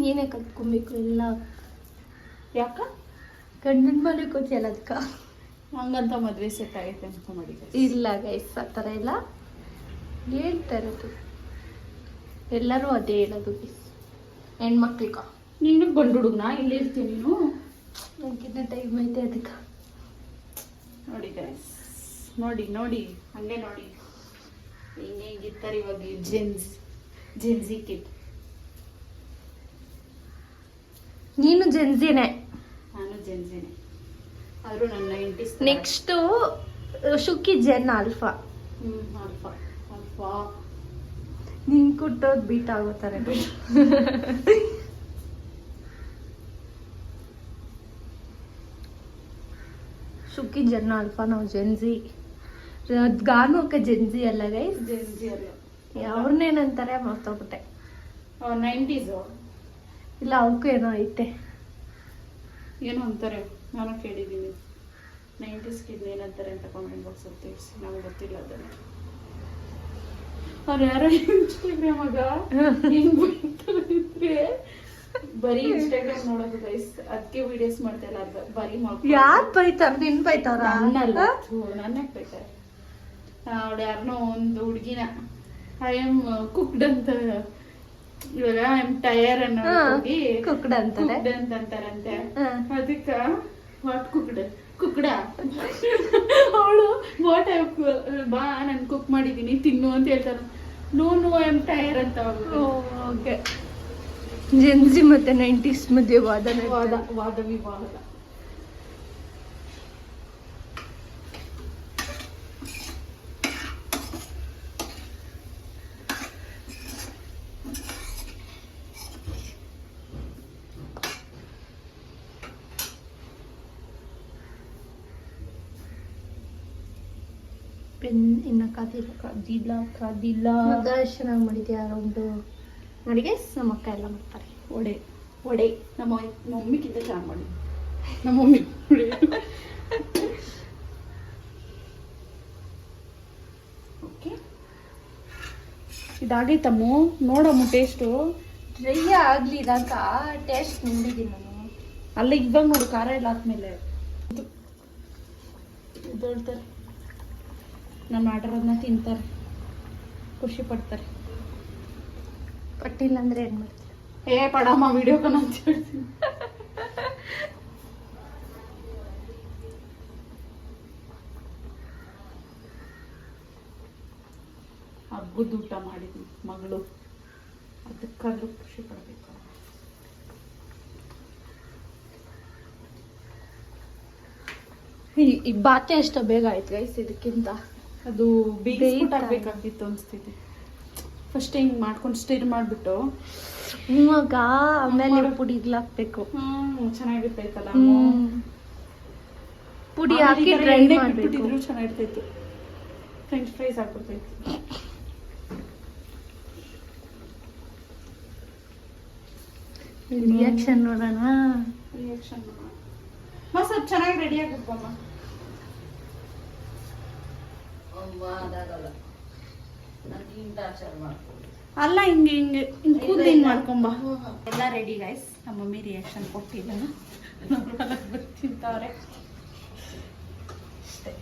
ನೀನೇ ಕಲ್ತ್ಕೊಬೇಕು ಎಲ್ಲ. ಯಾಕ ಗಂಡನ ಮನೆಗೆ ಕೂತಿಯಲ್ಲ ಅದಕ್ಕ. ಹಂಗಂತ ಮದುವೆ ಸೆಟ್ ಆಗೈತೆ ಅಂತ ಮಾಡಿದ್ದೆ. ಇಲ್ಲ ಗೈಸ್, ಆ ಥರ ಎಲ್ಲ ಹೇಳ್ತಾ ಇರೋದು. ಎಲ್ಲರೂ ಅದೇ ಹೇಳೋದು ಹೆಣ್ಮಕ್ಳಿಗ. ನೀನು ಗಂಡು ಹುಡುಗನ ಇಲ್ಲಿ ಇರ್ತೀನಿ ನೀನು. ನನಗಿನ್ನ ಟೈಮ್ ಐತೆ ಅದಕ್ಕೆ. ನೋಡಿ ಗೈಸ್, ನೋಡಿ ಹಂಗೆ ನೋಡಿ. ಹಿಂಗಿರ್ತಾರೆ ಇವಾಗ ಜೆನ್ಸಿ ಕಿಡ್. ನೀನು ಜೆನ್ಸಿನೇ. ನಾನು ಜೆನ್ಸಿನೇ, ಆದರೂ ನನ್ನ 90s. ನೆಕ್ಸ್ಟು ಶುಕ್ಕಿ ಜೆನ್ ಆಲ್ಫಾ. ಅಲ್ಫಾ ನಿನ್ ಕುಟ್ಟೋದು ಬೀಟ್ ಆಗೋತಾರೆ. ಶುಕ್ಕಿ ಜೆನ್ ಆಲ್ಫಾ, ನಾವು ಜೆನ್ಸಿ. ಗಾನು ಜೆನ್ಜಿ ಅಲ್ಲ ಗೈಸ್, ಜೆನ್ಜಿ ಅಲ್ಲ, ಅವ್ರನ್ನೇನಂತಾರೆ ಮರ್ತೋಗ್ಬಿಟ್ಟೆ. 90s ಇಲ್ಲ ಅವಕ್ಕೂ ಏನೋ ಐತೆ, ಏನೋ ಅಂತಾರೆ, ನಾನು ಕೇಳಿದ್ದೀನಿ. 90s ಕಿಡ್ ಏನಂತಾರೆ ಅಂತ ಕಾಮೆಂಟ್ ಬಾಕ್ಸಲ್ಲಿ ತಿಳಿಸಿ, ನಮ್ಗೆ ಗೊತ್ತಿಲ್ಲ ಅದನ್ನು. ಅವ್ರು ಯಾರೋ ಇನ್ಸ್ಟಾಗ್ರಾಮಾಗ ಹೆಂಗ್ ಬೈತಾರೆ, ಬರೀ ಇನ್ಸ್ಟಾಗ್ರಾಮ್ ನೋಡೋದು ಗೈಸ್, ಅದಕ್ಕೆ ವಿಡಿಯೋಸ್ ಮಾಡ್ತಾ ಇಲ್ಲ, ಅರ್ಧ ಬರೀ ಯಾರು ಬೈತಾರ? ನಿನ್ ಬೈತಾರ? ನನ್ನಲ್ಲ, ನನ್ನಕ್ಕೆ ಬೈತಾರೆ. ಅವ್ಳು ಯಾರನ್ನೋ ಒಂದು ಹುಡುಗಿನ ಐ ಆಮ್ ಕುಕ್ಡ್ ಅಂತ, ಇವಾಗ ಐ ಆಮ್ ಟಯರ್ ಅನ್ನೋ ಹೋಗಿ ಕುಕ್ಡ್ ಅಂತಾರೆ ಅಂತಾರಂತೆ. ಅದಕ್ಕ ವಾಟ್ ಕುಕ್ಡ ಅವಳು ವಾಟ್ ಬಾ ನಾನು ಕುಕ್ ಮಾಡಿದೀನಿ ತಿನ್ನು ಅಂತ ಹೇಳ್ತಾರ. ನೋ ಐ ಆಮ್ ಟಯರ್ ಅಂತ ಓಕೆ. ಜೆನ್ಜಿ ಮತ್ತೆ 90s ಮಧ್ಯೆ ವಾದ ವಿವಾದ. ಪೆನ್ ಇನ್ನ ಕಾದಿಲ್ಲ. ಚೆನ್ನಾಗಿ ಮಾಡಿದ್ಯಾ ರೌಂಡು. ನೋಡಿ ಗೈಸ್, ನಮ್ಮ ಅಕ್ಕ ಎಲ್ಲ ಮಾಡ್ತಾರೆ ಒಡೆ ನಮ್ಮ ಮಮ್ಮಿಗಿಂತ ಚೆನ್ನಾಗಿ ಮಾಡಿ. ನಮ್ಮ ಮಮ್ಮಿ ಓಕೆ, ಇದಾಗೈತಮ್ಮ. ನೋಡಮ್ಮ ಟೇಸ್ಟು. ಡ್ರೈ ಆಗ್ಲಿ ಇದಾಗ ಟೇಸ್ಟ್ ನೋಡಿದ್ದೀನಿ ನಾನು. ಅಲ್ಲ ಇವಾಗ ನೋಡು, ಖಾರ ಎಲ್ಲ ಆದ್ಮೇಲೆ ಇದು ಹೇಳ್ತಾರೆ, ನಾನು ಮಾಡಿರೋದನ್ನ ತಿಂತಾರೆ, ಖುಷಿ ಪಡ್ತಾರೆ. ಪಟ್ಟಿಲ್ಲ ಅಂದ್ರೆ ಏನ್ ಮಾಡ್ತೀವಿ? ಪಡಮ್ಮ ವಿಡಿಯೋ ಕಾಲ್ ಅಂತ ಹೇಳ್ತೀನಿ. ಹಬ್ಬದ ಊಟ ಮಾಡಿದ್ವಿ ಮಗಳು, ಅದಕ್ಕಾದ್ರೂ ಖುಷಿ ಪಡ್ಬೇಕು. ಈ ಬಾತೆ ಅಷ್ಟು ಬೇಗ ಆಯ್ತು ಗೈಸ್, ಇದಕ್ಕಿಂತ ಅದು ಬೇಯಿಸ್ಬಿಟ್ಟಾಗಬೇಕಾಗಿತ್ತು ಅನಿಸ್ತಿದೆ. ಫಸ್ಟ್ ಹಿಂಗೆ ಮಾಡ್ಕೊಂಡು ಸ್ಟಿರ್ ಮಾಡಿಬಿಟ್ಟು ಇವಾಗ ಆಮೇಲೆ ಪುಡಿ ಹಾಕ್ಬೇಕು. ಚೆನ್ನಾಗಿರ್ತೈತಲ್ಲ, ಪುಡಿ ಹಾಕಿ ಡ್ರೈ ಮಾಡಬೇಕು. ಚೆನ್ನಾಗಿರ್ತೈತಿ. ಫ್ರೆಂಚ್ ಫ್ರೈಸ್ ಹಾಕ್ಬಿಡ್ತೈತಿ. ರಿಯಾಕ್ಷನ್ ನೋಡೋಣ. ಸ್ವಲ್ಪ ಚೆನ್ನಾಗಿ ರೆಡಿ ಆಗ್ಬಿಡ್ಬಮ್ಮ. ಅಲ್ಲ ಹಿಂಗೆ ಹಿಂಗೆ ಕೂದಲು ಹಿಂಗೆ ಮಾಡ್ಕೊಂಬ. ಎಲ್ಲ ರೆಡಿ ಗೈಸ್. ನಮ್ಮ ಮಮ್ಮಿ ರಿಯಾಕ್ಷನ್ ಕೊಟ್ಟಿಲ್ಲ, ತಿಂತವ್ರೆ ಅಷ್ಟೇ.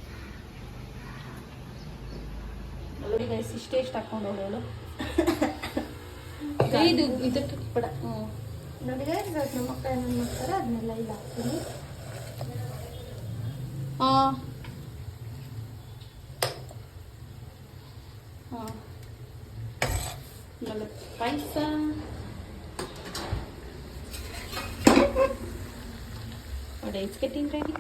ನೋಡಿ ಗೈಸ್, ಇಷ್ಟೇ ಇಷ್ಟ ಹಾಕೊಂಡು ಹೋಗೋಳು. ಇದು ಇದಕ್ಕೆ ಬಿಡ. ನೋಡಿ ಗೈಸ್, ನಮ್ಮ ಅಕ್ಕ ಏನೇನು ಮಾಡ್ತಾರೆ ಅದನ್ನೆಲ್ಲ ಇಲ್ಲಿ ಹಾಕ್ತೀನಿ. ಆಮೇಲೆ ಪಾಯಸ, it's getting ready.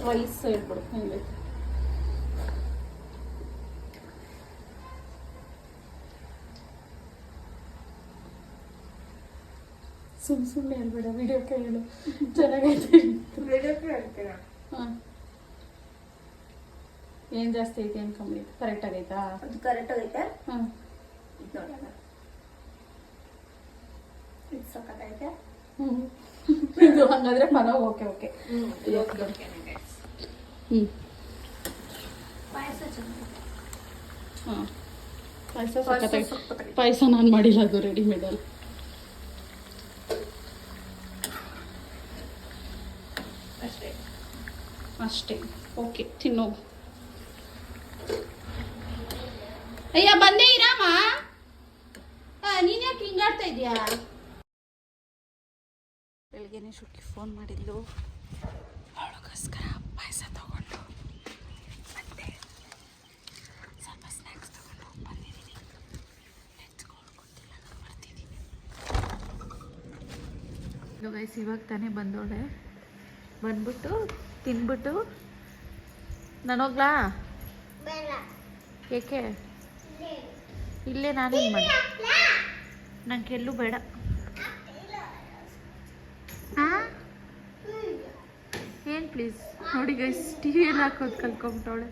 ರೈಸ್ ಹೇಳ್ಬಿಡು ಹಂಗೆ. ಸುಮ್ಮನೆ ಹೇಳ್ಬೇಡ, ವಿಡಿಯೋಕ್ಕೆ ಹೇಳು. ಚೆನ್ನಾಗೈತೆ ವಿಡಿಯೋಕ್ಕೆ ಹೇಳ್ತೀರಾ? ಹಾಂ, ಏನು ಜಾಸ್ತಿ ಐತೆ ಏನು ಕಮ್ಮಿ ಐತೆ? ಕರೆಕ್ಟ್ ಆಗೈತಾ? ಅದು ಕರೆಕ್ಟ್ ಆಗೈತೆ. ಹಾಂ, ಇದು ನೋಡೋಣ. ಇದು ಸಕ್ಕತ್ತೈತೆ. ಇದು ಹಂಗಾದ್ರೆ ಪಲಾವ್. Okay okay. ಪಾಯಸ ಚೆನ್ನಾಗಿದೆ. ಹಾಂ, ಪಾಯಸ ಸಕ್ಕತ್ತಾಗಿ. ಪಾಯಸ ನಾನು ಮಾಡಿಲ್ಲ, ಅದು ರೆಡಿಮೇಡಲ್ಲಿ. ಅಷ್ಟೇ. ಓಕೆ, ತಿನ್ನೋ. ಅಯ್ಯ ಬಂದೇ ಇರಾಮ. ನೀನ್ ಯಾಕೆ ಹಿಂಗಾಡ್ತಾ ಇದೀಯಾ? ಬೆಳಗ್ಗೆನೆ ಶುಕ್ಕಿ ಫೋನ್ ಮಾಡಿದ್ಲು, ಅವಳಿಗೋಸ್ಕರ ಪಾಯಸ ತಗೊಂಡು ಮತ್ತೆ ಸ್ವಲ್ಪ ಸ್ನ್ಯಾಕ್ಸ್ ತಗೊಂಡು ಬಂದಿದ್ದೀನಿ. ಗೊತ್ತಿಲ್ಲ, ನಾನು ಬರ್ತಿದ್ದೀನಿ. ಗೈಸ್, ಇವಾಗ ತಾನೇ ಬಂದೋಳೆ. ಬಂದ್ಬಿಟ್ಟು ತಿನ್ಬಿಟ್ಟು ನಾನು ಹೋಗ್ಲಾ? ಏಕೆ? ಇಲ್ಲೇ ನಾನೇನು ಮಾಡಿ? ನಂಗೆ ಎಲ್ಲೂ ಬೇಡ. ಹಾಂ, ಪ್ಲೀಸ್. ನೋಡಿ ಗೈಸ್ ಟಿವಿಯನ್ನು ಹಾಕೋದು ಕಲ್ಕೊಂಬಿಟ್ಟವಳೆ.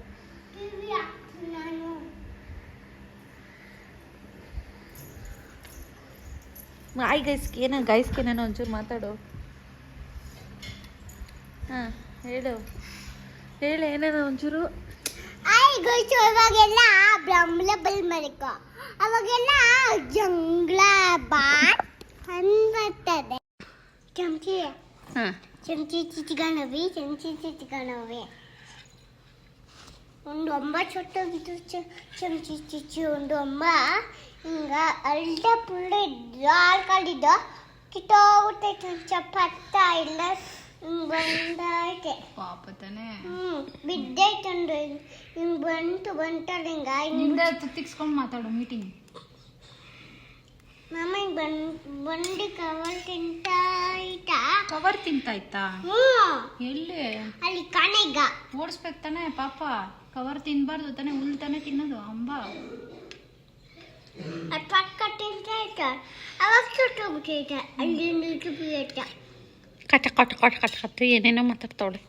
ಆಯ್ ಗೈಸ್ಗೆ ನಾನು ಒಂಚೂರು ಮಾತಾಡು. ಹಾಂ ಹೇಳು ಏನೇನೋ ಒಂಚೂರು. ಅವಾಗೆಲ್ಲ ಬ್ರಹ್ಮಬಲ್ ಮರಕ ಅವಾಗೆಲ್ಲ ಜಂಗ್ಲ ಬಾಟ್ ಬರ್ತದೆ. ಚಮಚಿ ಚಿಚಿಗಣವಿ ಒಂದು ಅಂಬ ಚೊಟ್ಟೋಗಿದ್ದು ಚಮಚಿ ಚಿಚ್ಚಿ ಒಂದು ಅಂಬ ಹಿಂಗ ಅಲ್ಟ ಪುಳ್ಳ ಆಳ್ಕೊಂಡಿದ್ದ ಕಿಟ್ಟೋಗ್ಬಿಟ್ಟೈತೆ ಚಪ್ಪತ್ತ ಇಲ್ಲ ಬಂದೈತೆ ಪಾಪ ತಾನೆ. ಬಿದ್ದೈತಂದ್ರೆ ಹಿಂಗ್ ಬಂತಲ್ಲ ಹಿಂಗ ನಿಂದ ತುತ್ತಿಕ್ಸ್ಕೊಂಡು ಮಾತಾಡು ಮೀಟಿಂಗ್. ಮಾಮ ಬಂಡಿ ಕವರ್ ತಿಂತಾಯ್ತಾ? ಎಲ್ಲಿ? ಅಲ್ಲಿ ಕಣೆಗ ಓಡಿಸ್ಬೇಕು ತಾನೆ ಪಾಪ. ಕವರ್ ತಿನ್ಬಾರ್ದು ತಾನೆ, ಹುಲ್ ತಾನೆ ತಿನ್ನೋದು ಅಂಬ. ಅದು ಪಕ್ಕ ತಿಂತಾಯ್ತ ಅವಾಗ ಸುಟ್ಟೋಗ್ಬಿಟ್ಟೈತೆ. ಅಲ್ಲಿ ಕಟ ಏನೇನೋ ಮಾತಾಡ್ತಾವಳೆ.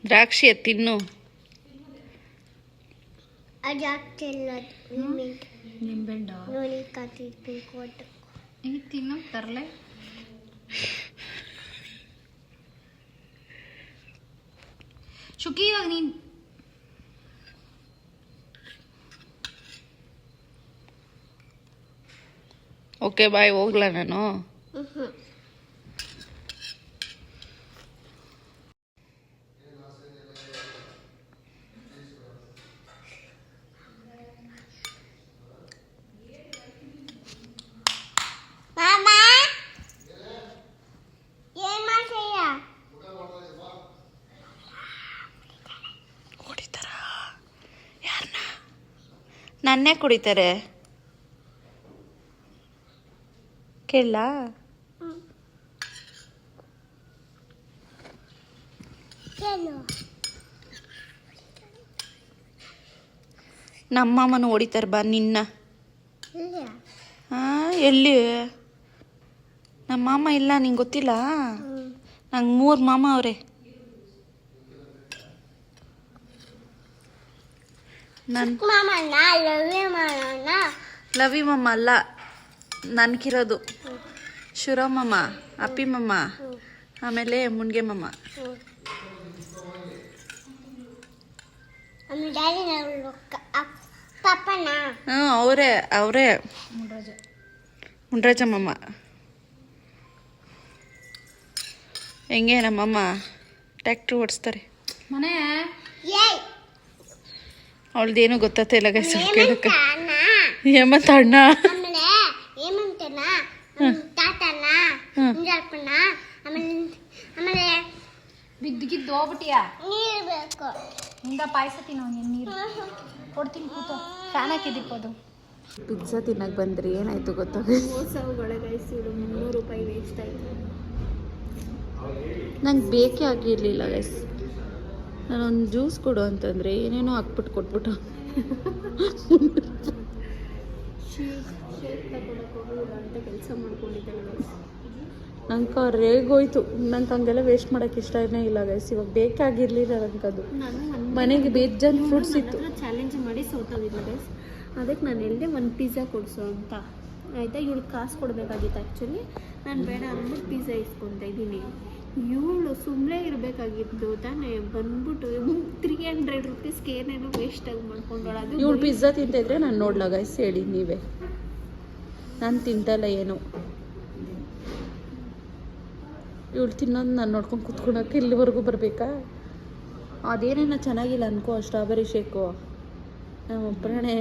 ದ್ರಾಕ್ಷಿ ತಿನ್ನು. ಅದು ಆಗ್ತಿಲ್ಲ. ನಿಂಬೆಹಣ್ಣು ನೋಡಿ ಕಟ್ಟಿರ್ಬೇಕು ಅಂತ ಈಗ ತಿನ್ನೋಕೆ ತರಲೆ. ಶುಕಿ ಇವಾಗ ನೀನು ಓಕೆ ಬಾಯ್, ಹೋಗ್ಲಾ ನಾನು? ನನ್ನೇ ಕುಡಿತಾರೆ. ಕೇಳ ನಮ್ಮಮ್ಮನ ಹೊಡಿತಾರೆ ಬಾ ನಿನ್ನ. ಎಲ್ಲಿ ನಮ್ಮ ಮಾಮ ಇಲ್ಲ ನಿಂಗೆ ಗೊತ್ತಿಲ್ಲ? ನಂಗೆ 3 ಮಾಮ ಅವರೇ. ಲವಿ ಮಮ್ಮ ಅಲ್ಲ ನನ್ಕಿರೋದು. ಶಿರೋಮಮ್ಮ, ಅಪ್ಪಿ ಮಮ್ಮ, ಆಮೇಲೆ ಮುನ್ಗೆ ಮಮ್ಮ. ಅವರೇ ಮುನ್ರಾಜ ಮಮ್ಮ. ಹೆಂಗೆ ನಮ್ಮಮ್ಮ ಟ್ಯಾಕ್ಟ್ರಿ ಓಡಿಸ್ತಾರೆ. ಮನೆ ಅವಳ್ದೇನು ಗೊತ್ತಾಗ್ತಾ ಇಲ್ಲ ಗೈಸ್ ಕೇಳಕ್ಕೆ. ಹೇಮಂತ ಅಣ್ಣ ಬಿದ್ದಿಗಿದ್ದು ಹೋಗ್ಬಿಟ್ಟಿಯಾ? ನೀರು ಬೇಕು. ಹಿಂಗ ಪಾಯಸ ತಿನ್ನೋ, ನೀರು ಕೊಡ್ತೀನಿ ಕೂತು. ಫ್ಯಾನ್ ಹಾಕಿದ್ದಿಪ್ಪದು. ಪಿಜ್ಜಾ ತಿನ್ನಕ್ಕೆ ಬಂದ್ರಿ, ಏನಾಯ್ತು ಗೊತ್ತಾಗ? ಮೋಸವುಗಳ ಗೈಸ್, ಇವರು 300 ರೂಪಾಯಿ ವೇಸ್ಟ್ ಆಯಿತು. ನಂಗೆ ಬೇಕೇ ಆಗಿರಲಿಲ್ಲ ಗೈಸ್. ನಾನೊಂದು ಜ್ಯೂಸ್ ಕೊಡು ಅಂತಂದರೆ ಏನೇನೋ ಹಾಕ್ಬಿಟ್ಟು ಕೊಟ್ಬಿಟ್ಟು ಅಂತ ಕೆಲಸ ಮಾಡ್ಕೊಂಡಿದ್ದಲ್ಲ ಗೈಸ್. ನಂಗೆ ರೇಗೋಯ್ತು. ನಂಗೆ ಹಂಗೆಲ್ಲ ವೇಸ್ಟ್ ಮಾಡೋಕ್ಕೆ ಇಷ್ಟನೇ ಇಲ್ಲ ಗೈಸ್. ಇವಾಗ ಬೇಕಾಗಿರಲಿಲ್ಲ ನಂಗೆ ಅದು. ಮನೆಗೆ ಬೇಜಾನ್ ಫ್ರೂಟ್ಸ್ ಇತ್ತು. ಚಾಲೆಂಜ್ ಮಾಡಿ ಸೋತೋಗಿದ್ದೆ ಗೈಸ್. ಅದಕ್ಕೆ ನಾನು ಹೇಳಿದೆ ಒಂದು ಪಿಜ್ಜಾ ಕೊಡಿಸು ಅಂತ. ಆಯಿತಾ, ಇವಳು ಕಾಸು ಕೊಡಬೇಕಾಗಿತ್ತು ಆ್ಯಕ್ಚುಲಿ. ನಾನು ಬೇಡ ಅಂದ್ಬಿಟ್ಟು ಪಿಜ್ಜಾ ಇಸ್ಕೊತಾ ಇದ್ದೀನಿ. ಇವಳು ಸುಮ್ಮನೆ ಇರಬೇಕಾಗಿತ್ತು ತಾನೇ, ಬಂದ್ಬಿಟ್ಟು 300 ರುಪೀಸ್ಗೆ ಏನೇನೋ ವೇಸ್ಟಾಗಿ ಮಾಡ್ಕೊಂಡೋಳು. ಅದು ಇವಳು ಪಿಜ್ಜಾ ತಿಂತಿದ್ರೆ ನಾನು ನೋಡ್ಲಾ ಗೈಸ್? ಹೇಳಿ ನೀವೇ. ನಾನು ತಿಂತಲ್ಲ ಏನು. ಇವಳು ತಿನ್ನೋದು ನಾನು ನೋಡ್ಕೊಂಡು ಕೂತ್ಕೊಳಕ್ಕೆ ಇಲ್ಲಿವರೆಗೂ ಬರಬೇಕಾ? ಅದೇನೇನೋ ಚೆನ್ನಾಗಿಲ್ಲ ಅನ್ಕೋ ಸ್ಟ್ರಾಬೆರಿ ಶೇಕು. ನಮ್ಮ ಅಪ್ಪನೇ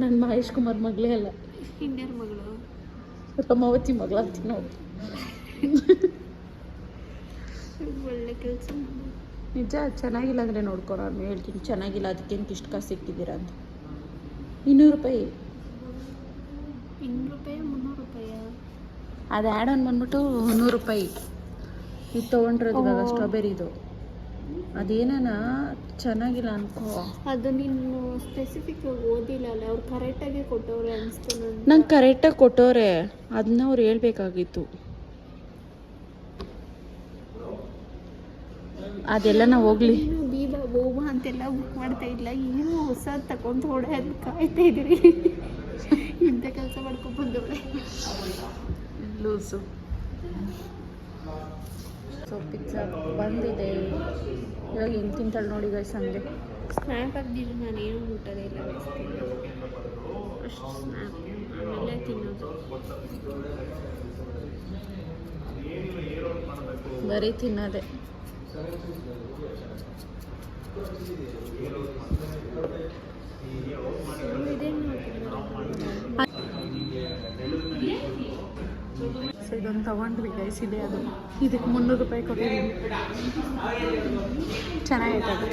ನನ್ನ ಮಹೇಶ್ ಕುಮಾರ್ ಮಗಳೇ ಅಲ್ಲ, ಇಂಡಿಯನ್ ಮಗಳು, ರಮಾವತಿ ಮಗಳಾಗ್ತೀನಿ ನೋಡಿ. ಒಳ್ಳೆ ಕೆಲಸ. ನಿಜ ಚೆನ್ನಾಗಿಲ್ಲ ಅಂದರೆ ನೋಡ್ಕೊ, ನಾನು ಹೇಳ್ತೀನಿ ಚೆನ್ನಾಗಿಲ್ಲ ಅದಕ್ಕೇನು ಇಷ್ಟು ಕಾಸು ಸಿಕ್ಕಿದ್ದೀರಾ ಅಂತ. 200 ರೂಪಾಯಿ. 200 ರೂಪಾಯಿ 300 ರೂಪಾಯಿ ಅದು ಆ್ಯಡ್ ಆನ್ ಬಂದ್ಬಿಟ್ಟು 100 ರೂಪಾಯಿ. ಇದು ತೊಗೊಂಡಿರೋದು ಇವಾಗ ಸ್ಟ್ರಾಬೆರಿದು. ಅದೇನ ಚೆನ್ನಾಗಿಲ್ಲ ಅನ್ಕೋ. ಅದು ನೀನು ಸ್ಪೆಸಿಫಿಕ್ ಓದಿಲ್ಲ ಅಲ್ಲ, ಅವ್ರು ಕರೆಕ್ಟಾಗಿ ಕೊಟ್ಟವ್ರೆ ಅನಿಸ್ತು ನಂಗೆ ಕರೆಕ್ಟಾಗಿ ಕೊಟ್ಟವ್ರೆ, ಅದನ್ನ ಅವ್ರು ಹೇಳ್ಬೇಕಾಗಿತ್ತು. ಅದೆಲ್ಲನ ಹೋಗ್ಲಿ. ಏನು ಬೀಬಾ ಬೋಬಾ ಅಂತೆಲ್ಲ ಬುಕ್ ಮಾಡ್ತಾ ಇಲ್ಲ, ಏನು ಹೊಸ ತಗೊಂಡು ಹೊಡೆಯೋದು ಕಾಯ್ತಾ ಇದ್ದೀರಿ. ಇಂಥ ಕೆಲಸ ಮಾಡ್ಕೊಂಡು ಬಂದವಳೆ ಲೂಸು. ಸೊ ಪಿಜ್ಜಾ ಬಂದಿದೆ. ಇವಾಗ ಹೆಂಗೆ ತಿಂತಾಳೆ ನೋಡಿ ಗೈಸ್ ಹಂಗೆ. ಸ್ನ್ಯಾಪ್ ಹಾಕ್ದಿಲ್ಲ, ನಾನು ಏನು ಊಟದೇ ಇಲ್ಲ ಅಷ್ಟು ಸ್ನ್ಯಾಪ್ ಆಮೇಲೆ ತಿನ್ನೋದು. ಬರೀ ತಿನ್ನೋದೆ. ಸೊ ಇದೊಂದು ತೊಗೊಂಡ್ವಿ ಗೈಸ್, ಇದೆ ಅದು. ಇದಕ್ಕೆ 300 ರೂಪಾಯಿ ಕೊಟ್ಟಿದ್ದೀನಿ. ಚೆನ್ನಾಗೈತೆ ಅದು.